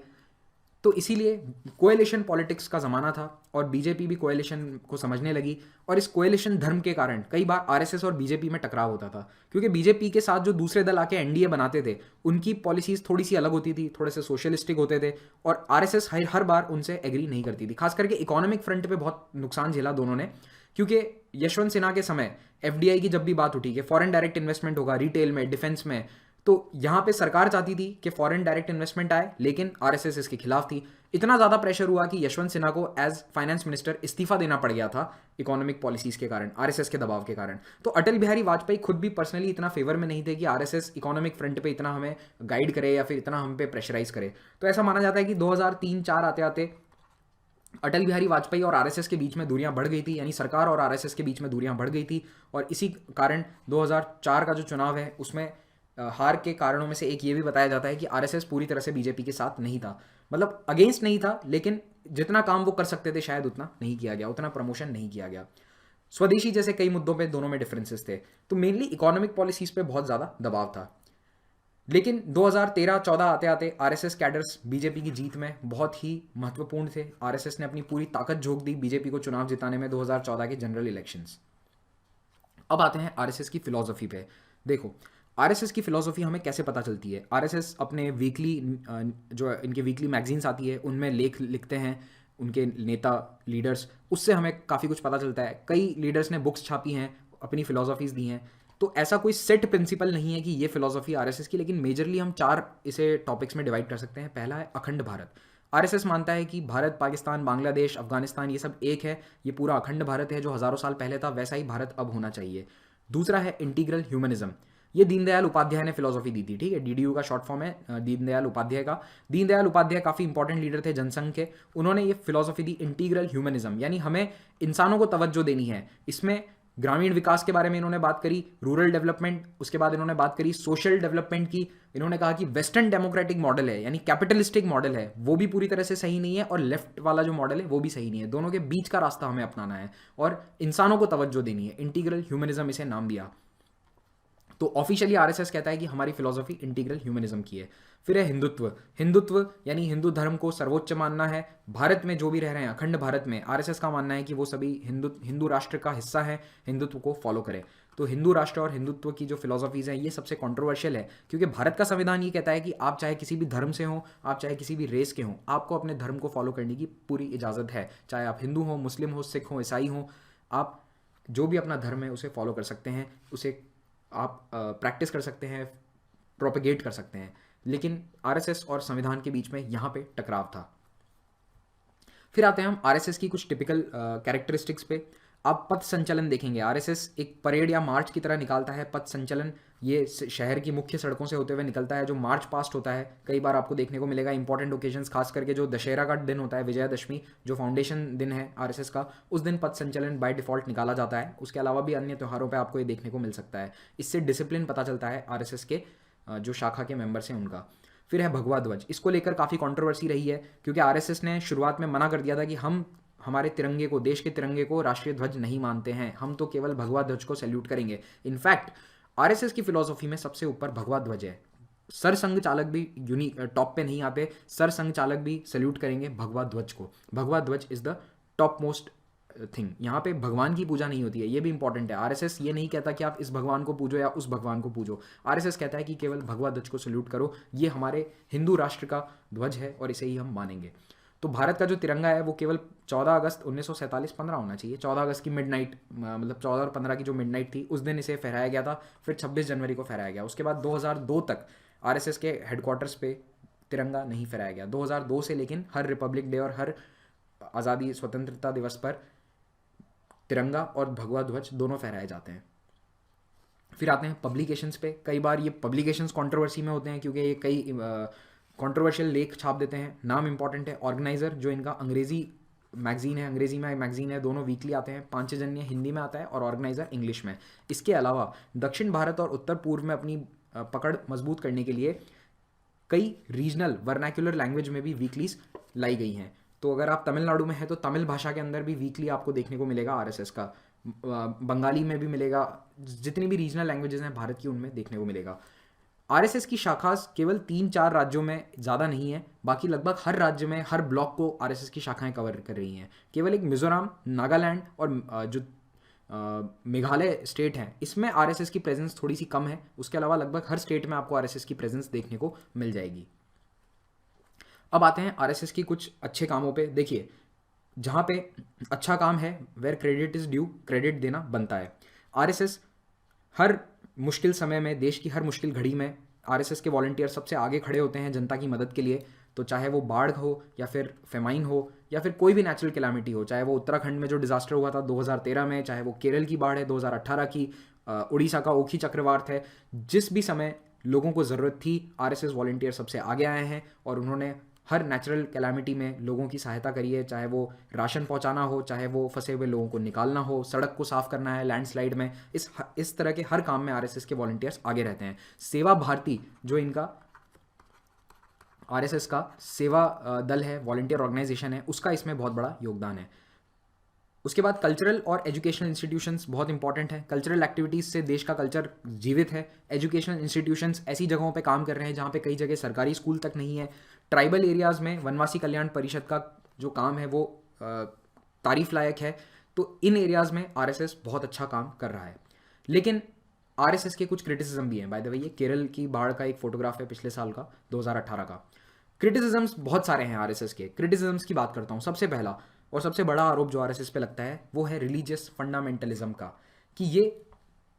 तो इसीलिए कोएलिशन पॉलिटिक्स का ज़माना था और बीजेपी भी कोएलिशन को समझने लगी। और इस कोएलिशन धर्म के कारण कई बार आरएसएस और बीजेपी में टकराव होता था, क्योंकि बीजेपी के साथ जो दूसरे दल आके एनडीए बनाते थे उनकी पॉलिसीज थोड़ी सी अलग होती थी, थोड़े से सोशलिस्टिक होते थे, और आरएसएस हर बार उनसे एग्री नहीं करती थी। खास करके इकोनॉमिक फ्रंट पे बहुत नुकसान झेला दोनों ने, क्योंकि यशवंत सिन्हा के समय एफडीआई की जब भी बात उठी कि फॉरेन डायरेक्ट इन्वेस्टमेंट होगा रिटेल में, डिफेंस में, तो यहाँ पे सरकार चाहती थी कि फॉरेन डायरेक्ट इन्वेस्टमेंट आए, लेकिन आरएसएस इसके खिलाफ थी। इतना ज़्यादा प्रेशर हुआ कि यशवंत सिन्हा को एज फाइनेंस मिनिस्टर इस्तीफा देना पड़ गया था इकोनॉमिक पॉलिसीज के कारण, आरएसएस के दबाव के कारण। तो अटल बिहारी वाजपेयी खुद भी पर्सनली इतना फेवर में नहीं थे कि आरएसएस इकोनॉमिक फ्रंट पे इतना हमें गाइड करे या फिर इतना हम पे प्रेशराइज करे। तो ऐसा माना जाता है कि 2003-4 आते आते अटल बिहारी वाजपेयी और आरएसएस के बीच में दूरियां बढ़ गई थी, यानी सरकार और आरएसएस के बीच में दूरियां बढ़ गई थी। और इसी कारण 2004 का जो चुनाव है उसमें हार के कारणों में से एक ये भी बताया जाता है कि आरएसएस पूरी तरह से बीजेपी के साथ नहीं था, मतलब अगेंस्ट नहीं था, लेकिन जितना काम वो कर सकते थे शायद उतना नहीं किया गया, उतना प्रमोशन नहीं किया गया। स्वदेशी जैसे कई मुद्दों पे दोनों में डिफरेंसेस थे। तो मेनली इकोनॉमिक पॉलिसीज पे बहुत ज़्यादा दबाव था। लेकिन 2013-14 आते आते आरएसएस कैडर्स बीजेपी की जीत में बहुत ही महत्वपूर्ण थे। आरएसएस ने अपनी पूरी ताकत झोंक दी बीजेपी को चुनाव जिताने में 2014 के जनरल इलेक्शंस। अब आते हैं आरएसएस की फिलॉसफी पे। देखो, आरएसएस की फिलॉसफी हमें कैसे पता चलती है? आरएसएस अपने वीकली जो इनके वीकली मैगजीन्स आती है उनमें लेख लिखते हैं उनके नेता लीडर्स, उससे हमें काफ़ी कुछ पता चलता है। कई लीडर्स ने बुक्स छापी हैं, अपनी फिलॉसफीज दी हैं। तो ऐसा कोई सेट प्रिंसिपल नहीं है कि ये फिलॉसफी आरएसएस की, लेकिन मेजरली हम 4 इसे टॉपिक्स में डिवाइड कर सकते हैं। पहला है अखंड भारत। आरएसएस मानता है कि भारत, पाकिस्तान, बांग्लादेश, अफगानिस्तान ये सब एक है, ये पूरा अखंड भारत है जो हज़ारों साल पहले था, वैसा ही भारत अब होना चाहिए। दूसरा है इंटीग्रल ह्यूमनिज्म। ये दीनदयाल उपाध्याय ने फिलॉसफी दी थी, ठीक है, डीडीयू का शॉर्ट फॉर्म है दीनदयाल उपाध्याय का। दीनदयाल उपाध्याय काफ़ी इंपॉर्टेंट लीडर थे जनसंघ के। उन्होंने ये फिलॉसफी दी इंटीग्रल ह्यूमनिज्म, यानी हमें इंसानों को तवज्जो देनी है। इसमें ग्रामीण विकास के बारे में इन्होंने बात करी, रूरल डेवलपमेंट, उसके बाद इन्होंने बात करी सोशल डेवलपमेंट की। इन्होंने कहा कि वेस्टर्न डेमोक्रेटिक मॉडल है, यानी कैपिटलिस्टिक मॉडल है, वो भी पूरी तरह से सही नहीं है, और लेफ्ट वाला जो मॉडल है वो भी सही नहीं है। दोनों के बीच का रास्ता हमें अपनाना है और इंसानों को तवज्जो देनी है। इंटीग्रल ह्यूमनिज्म इसे नाम दिया। तो ऑफिशियली आरएसएस कहता है कि हमारी फिलॉसफी इंटीग्रल ह्यूमनिज्म की है। फिर है हिंदुत्व। हिंदुत्व यानी हिंदू धर्म को सर्वोच्च मानना है। भारत में जो भी रह रहे हैं अखंड भारत में, आरएसएस का मानना है कि वो सभी हिंदू राष्ट्र का हिस्सा है, हिंदुत्व को फॉलो करें। तो हिंदू राष्ट्र और हिंदुत्व की जो फिलॉसफीज़ हैं ये सबसे कंट्रोवर्शियल है, क्योंकि भारत का संविधान ये कहता है कि आप चाहे किसी भी धर्म से हों, आप चाहे किसी भी रेस के हों, आपको अपने धर्म को फॉलो करने की पूरी इजाज़त है। चाहे आप हिंदू हों, मुस्लिम हो, सिख हों, ईसाई हों, आप जो भी अपना धर्म है उसे फॉलो कर सकते हैं, उसे आप प्रैक्टिस कर सकते हैं, प्रोपेगेट कर सकते हैं। लेकिन आरएसएस और संविधान के बीच में यहाँ पे टकराव था। फिर आते हैं हम आरएसएस की कुछ टिपिकल कैरेक्टरिस्टिक्स पे। आप पथ संचलन देखेंगे, आरएसएस एक परेड या मार्च की तरह निकालता है पथ संचलन। ये शहर की मुख्य सड़कों से होते हुए निकलता है। जो मार्च पास्ट होता है कई बार आपको देखने को मिलेगा इंपॉर्टेंट ओकेजन्स, खास करके जो दशहरा का दिन होता है, विजयादशमी, जो फाउंडेशन दिन है आरएसएस का, उस दिन पथ संचलन बाय डिफॉल्ट निकाला जाता है। उसके अलावा भी अन्य त्योहारों पर आपको ये देखने को मिल सकता है। इससे डिसिप्लिन पता चलता है आरएसएस के जो शाखा के मेंबर्स हैं उनका। फिर है भगवा ध्वज। इसको लेकर काफ़ी कंट्रोवर्सी रही है, क्योंकि आरएसएस ने शुरुआत में मना कर दिया था कि हमारे तिरंगे को, देश के तिरंगे को राष्ट्रीय ध्वज नहीं मानते हैं, हम तो केवल भगवा ध्वज को सैल्यूट करेंगे। इनफैक्ट आरएसएस की फिलॉसफी में सबसे ऊपर भगवा ध्वज है। सर संघ चालक भी टॉप पे नहीं आते, सर संघ चालक भी सैल्यूट करेंगे भगवा ध्वज को। भगवा ध्वज is the top most thing. यहाँ पे भगवान की पूजा नहीं होती है, ये भी इंपॉर्टेंट है। आरएसएस ये नहीं कहता कि आप इस भगवान को पूजो या उस भगवान को पूजो। आरएसएस कहता है कि केवल भगवा ध्वज को सैल्यूट करो, ये हमारे हिंदू राष्ट्र का ध्वज है और इसे ही हम मानेंगे। तो भारत का जो तिरंगा है वो केवल 14 अगस्त 1947 15 होना चाहिए, 14 अगस्त की मिडनाइट, मतलब 14 और 15 की जो मिडनाइट थी उस दिन इसे फहराया गया था। फिर 26 जनवरी को फहराया गया। उसके बाद 2002 तक आरएसएस के हेडक्वार्टर्स पे तिरंगा नहीं फहराया गया। 2002 से लेकिन हर रिपब्लिक डे और हर आज़ादी स्वतंत्रता दिवस पर तिरंगा और भगवा ध्वज दोनों फहराए जाते हैं। फिर आते हैं पब्लिकेशंस पे। कई बार ये पब्लिकेशंस कंट्रोवर्सी में होते हैं क्योंकि ये कई कंट्रोवर्शियल लेख छाप देते हैं। नाम इंपॉर्टेंट है, ऑर्गेनाइजर जो इनका अंग्रेजी मैगजीन है, अंग्रेजी में मैगजीन है, दोनों वीकली आते हैं। पांचजन्य हिंदी में आता है और ऑर्गेनाइजर इंग्लिश में। इसके अलावा दक्षिण भारत और उत्तर पूर्व में अपनी पकड़ मजबूत करने के लिए कई रीजनल वर्नाक्युलर लैंग्वेज में भी वीकलीज लाई गई हैं। तो अगर आप तमिलनाडु में हैं तो तमिल भाषा के अंदर भी वीकली आपको देखने को मिलेगा आरएसएस का, बंगाली में भी मिलेगा, जितनी भी रीजनल लैंग्वेजेस हैं भारत की उनमें देखने को मिलेगा। आरएसएस की शाखा केवल 3-4 राज्यों में ज़्यादा नहीं है, बाकी लगभग हर राज्य में, हर ब्लॉक को आरएसएस की शाखाएं कवर कर रही हैं। केवल एक मिजोरम, नागालैंड और जो मेघालय स्टेट हैं इसमें आरएसएस की प्रेजेंस थोड़ी सी कम है। उसके अलावा लगभग हर स्टेट में आपको आरएसएस की प्रेजेंस देखने को मिल जाएगी। अब आते हैं आरएसएस की कुछ अच्छे कामों पे। देखिए, जहाँ पे अच्छा काम है where credit is due, credit देना बनता है। आरएसएस हर मुश्किल समय में, देश की हर मुश्किल घड़ी में आरएसएस के वॉलंटियर सबसे आगे खड़े होते हैं जनता की मदद के लिए। तो चाहे वो बाढ़ हो या फिर फेमाइन हो या फिर कोई भी नेचुरल कैलामिटी हो, चाहे वो उत्तराखंड में जो डिजास्टर हुआ था 2013 में, चाहे वो केरल की बाढ़ है 2018 की, उड़ीसा का ओखी चक्रवात है, जिस भी समय लोगों को ज़रूरत थी आरएसएस वॉलंटियर सबसे आगे आए हैं और उन्होंने हर नेचुरल कैलामिटी में लोगों की सहायता करी है। चाहे वो राशन पहुंचाना हो, चाहे वो फंसे हुए लोगों को निकालना हो, सड़क को साफ करना है लैंडस्लाइड में, इस तरह के हर काम में आरएसएस के वॉलंटियर्स आगे रहते हैं। सेवा भारती जो इनका आरएसएस का सेवा दल है, वॉलंटियर ऑर्गेनाइजेशन है, उसका इसमें बहुत बड़ा योगदान है। उसके बाद कल्चरल और एजुकेशनल इंस्टीट्यूशंस बहुत इंपॉर्टेंट है। कल्चरल एक्टिविटीज़ से देश का कल्चर जीवित है। एजुकेशनल इंस्टीट्यूशंस ऐसी जगहों पे काम कर रहे हैं जहाँ पे कई जगह सरकारी स्कूल तक नहीं है। ट्राइबल एरियाज़ में वनवासी कल्याण परिषद का जो काम है वो तारीफ लायक है। तो इन एरियाज़ में आरएसएस बहुत अच्छा काम कर रहा है। लेकिन आरएसएस के कुछ क्रिटिसिज्म भी हैं। बाय द वे, ये केरल की बाढ़ का एक फोटोग्राफ है पिछले साल का, 2018 का। क्रिटिसिज्म्स बहुत सारे हैं आरएसएस के। क्रिटिसिज्म्स की बात करता हूँ। सबसे पहला और सबसे बड़ा आरोप जो आरएसएस पे लगता है वो है रिलीजियस फंडामेंटलिज्म का, कि ये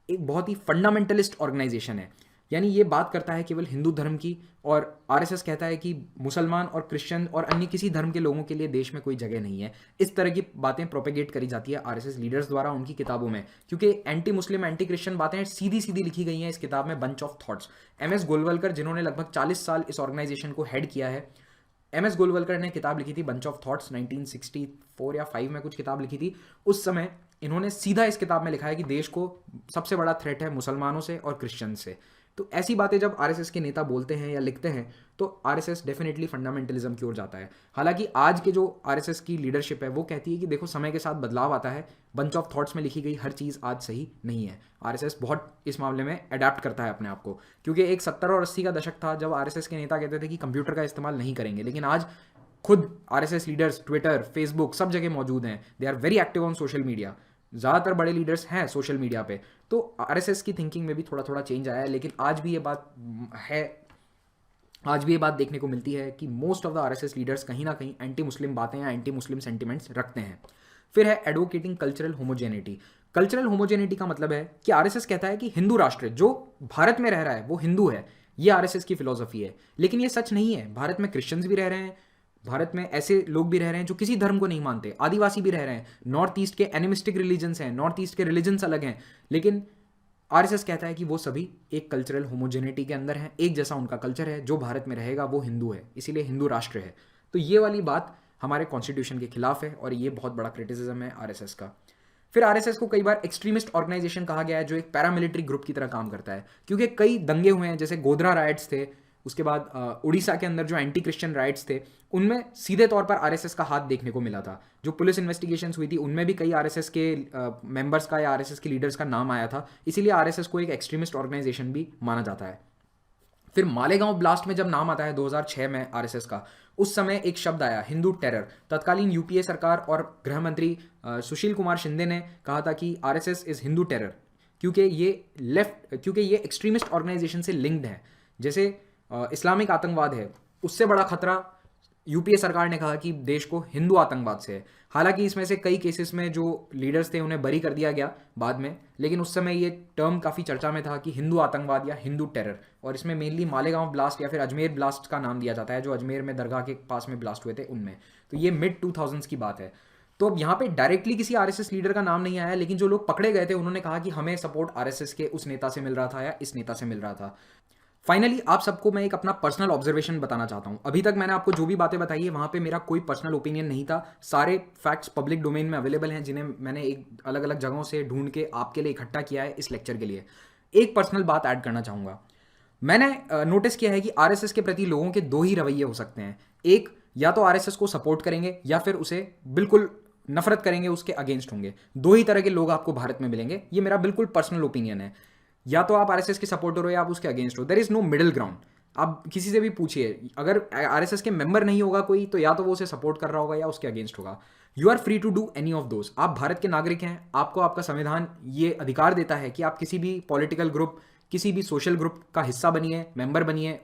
एक बहुत ही फंडामेंटलिस्ट ऑर्गेनाइजेशन है। यानी ये बात करता है केवल हिंदू धर्म की, और आरएसएस कहता है कि मुसलमान और क्रिश्चियन और अन्य किसी धर्म के लोगों के लिए देश में कोई जगह नहीं है। इस तरह की बातें प्रोपेगेट करी जाती है आरएसएस लीडर्स द्वारा उनकी किताबों में, क्योंकि एंटी मुस्लिम एंटी क्रिश्चियन बातें सीधी सीधी लिखी गई हैं इस किताब में, bunch of thoughts. MS Golwalkar जिन्होंने लगभग 40 साल इस ऑर्गेनाइजेशन को हेड किया है, एमएस गोलवलकर ने किताब लिखी थी बंच ऑफ थॉट्स, 1964 या 5 में कुछ किताब लिखी थी। उस समय इन्होंने सीधा इस किताब में लिखा है कि देश को सबसे बड़ा थ्रेट है मुसलमानों से और क्रिश्चियन से। तो ऐसी बातें जब आरएसएस के नेता बोलते हैं या लिखते हैं तो आरएसएस डेफिनेटली फंडामेंटलिज्म की ओर जाता है। हालांकि आज के जो आरएसएस की लीडरशिप है वो कहती है कि देखो समय के साथ बदलाव आता है, बंच ऑफ थॉट्स में लिखी गई हर चीज़ आज सही नहीं है। आरएसएस बहुत इस मामले में अडेप्ट करता है अपने आप को, क्योंकि एक 70 और 80 का दशक था जब आरएसएस के नेता कहते थे कि कंप्यूटर का इस्तेमाल नहीं करेंगे, लेकिन आज खुद आरएसएस लीडर्स ट्विटर, फेसबुक सब जगह मौजूद हैं। They are very active on social media. ज़्यादातर बड़े लीडर्स हैं सोशल मीडिया पे। तो आरएसएस की थिंकिंग में भी थोड़ा थोड़ा चेंज आया है, लेकिन आज भी ये बात है, आज भी ये बात देखने को मिलती है कि most of the RSS leaders कहीं ना कहीं एंटी मुस्लिम बातें या एंटी मुस्लिम सेंटिमेंट्स रखते हैं। फिर है advocating cultural homogeneity. Cultural homogeneity का मतलब है कि आरएसएस कहता है कि हिंदू राष्ट्र जो भारत में रह रहा है वो हिंदू है। ये आरएसएस की फिलॉसफी है, लेकिन ये सच नहीं है। भारत में क्रिश्चियंस भी रह रहे हैं, भारत में ऐसे लोग भी रह रहे हैं जो किसी धर्म को नहीं मानते, आदिवासी भी रह रहे हैं, नॉर्थ ईस्ट के एनिमिस्टिक रिलीजन्स हैं, नॉर्थ ईस्ट के रिलीजन्स अलग हैं, लेकिन आरएसएस कहता है कि वो सभी एक कल्चरल होमोजेनिटी के अंदर हैं, एक जैसा उनका कल्चर है, जो भारत में रहेगा वो हिंदू है, इसीलिए हिंदू राष्ट्र है। तो ये वाली बात हमारे कॉन्स्टिट्यूशन के खिलाफ है और ये बहुत बड़ा क्रिटिसिज्म है आरएसएस का। फिर आरएसएस को कई बार एक्सट्रीमिस्ट ऑर्गेनाइजेशन कहा गया है, जो एक पैरामिलिट्री ग्रुप की तरह काम करता है, क्योंकि कई दंगे हुए हैं, जैसे गोधरा राइट्स थे, उसके बाद उड़ीसा के अंदर जो एंटी क्रिश्चियन राइट्स थे उनमें सीधे तौर पर आरएसएस का हाथ देखने को मिला था। जो पुलिस इन्वेस्टिगेशंस हुई थी उनमें भी कई आरएसएस के मेंबर्स का या आरएसएस के लीडर्स का नाम आया था, इसीलिए आरएसएस को एक एक्सट्रीमिस्ट ऑर्गेनाइजेशन भी माना जाता है। फिर मालेगांव ब्लास्ट में जब नाम आता है 2006 में आरएसएस का, उस समय एक शब्द आया हिंदू टेरर। तत्कालीन यूपीए सरकार और गृह मंत्री सुशील कुमार शिंदे ने कहा था कि आरएसएस इज हिंदू टेरर, क्योंकि ये एक्सट्रीमिस्ट ऑर्गेनाइजेशन से लिंक्ड है। जैसे इस्लामिक आतंकवाद है, उससे बड़ा खतरा यूपीए सरकार ने कहा कि देश को हिंदू आतंकवाद से है। हालांकि इसमें से कई केसेस में जो लीडर्स थे उन्हें बरी कर दिया गया बाद में, लेकिन उस समय ये टर्म काफ़ी चर्चा में था कि हिंदू आतंकवाद या हिंदू टेरर, और इसमें मेनली मालेगांव ब्लास्ट या फिर अजमेर ब्लास्ट का नाम दिया जाता है, जो अजमेर में दरगाह के पास में ब्लास्ट हुए थे उनमें। तो ये मिड 2000s की बात है। तो अब यहाँ पे डायरेक्टली किसी आरएसएस लीडर का नाम नहीं आया, लेकिन जो लोग पकड़े गए थे उन्होंने कहा कि हमें सपोर्ट आरएसएस के उस नेता से मिल रहा था या इस नेता से मिल रहा था। फाइनली आप सबको मैं एक अपना पर्सनल ऑब्जर्वेशन बताना चाहता हूं। अभी तक मैंने आपको जो भी बातें बताई है वहां पे मेरा कोई पर्सनल ओपिनियन नहीं था। सारे फैक्ट्स पब्लिक डोमेन में अवेलेबल हैं, जिन्हें मैंने एक अलग अलग जगहों से ढूंढ के आपके लिए इकट्ठा किया है इस लेक्चर के लिए। एक पर्सनल बात ऐड करना चाहूँगा। मैंने नोटिस किया है कि आरएसएस के प्रति लोगों के दो ही रवैये हो सकते हैं। एक, या तो आरएसएस को सपोर्ट करेंगे या फिर उसे बिल्कुल नफरत करेंगे, उसके अगेंस्ट होंगे। दो ही तरह के लोग आपको भारत में मिलेंगे, ये मेरा बिल्कुल पर्सनल ओपिनियन है। या तो आप आरएसएस के सपोर्टर हो या आप उसके अगेंस्ट हो, there is no middle ground. आप किसी से भी पूछिए, अगर आरएसएस के मेंबर नहीं होगा कोई, तो या तो वो उसे सपोर्ट कर रहा होगा या उसके अगेंस्ट होगा। You are free to do any of those. आप भारत के नागरिक हैं, आपको आपका संविधान ये अधिकार देता है कि आप किसी भी पॉलिटिकल ग्रुप, किसी भी सोशल ग्रुप का हिस्सा बनिए, मेंबर बनिए,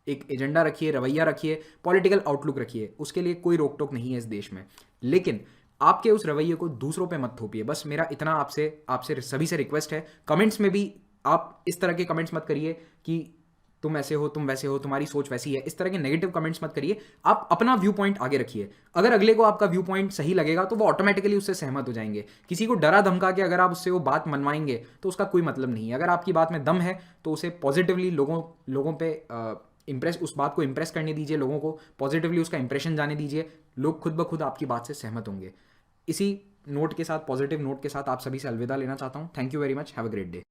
एक एजेंडा रखिए, रवैया रखिए, पॉलिटिकल आउटलुक रखिए, उसके लिए कोई रोक टोक नहीं है इस देश में। लेकिन आपके उस रवैये को दूसरों पे मत थोपिए। बस मेरा इतना आपसे सभी से रिक्वेस्ट है। कमेंट्स में भी आप इस तरह के कमेंट्स मत करिए कि तुम ऐसे हो, तुम वैसे हो, तुम्हारी सोच वैसी है। इस तरह के नेगेटिव कमेंट्स मत करिए। आप अपना व्यू पॉइंट आगे रखिए। अगर अगले को आपका व्यू पॉइंट सही लगेगा तो वो ऑटोमेटिकली उससे सहमत हो जाएंगे। किसी को डरा धमका के अगर आप उससे वो बात मनवाएंगे तो उसका कोई मतलब नहीं है। अगर आपकी बात में दम है तो उसे पॉजिटिवली लोगों पे उस बात को इंप्रेस करने दीजिए, लोगों को पॉजिटिवली उसका इंप्रेशन जाने दीजिए। लोग खुद ब खुद आपकी बात से सहमत होंगे। इसी नोट के साथ, पॉजिटिव नोट के साथ आप सभी से अलविदा लेना चाहता हूँ। Thank you very much, have a great day.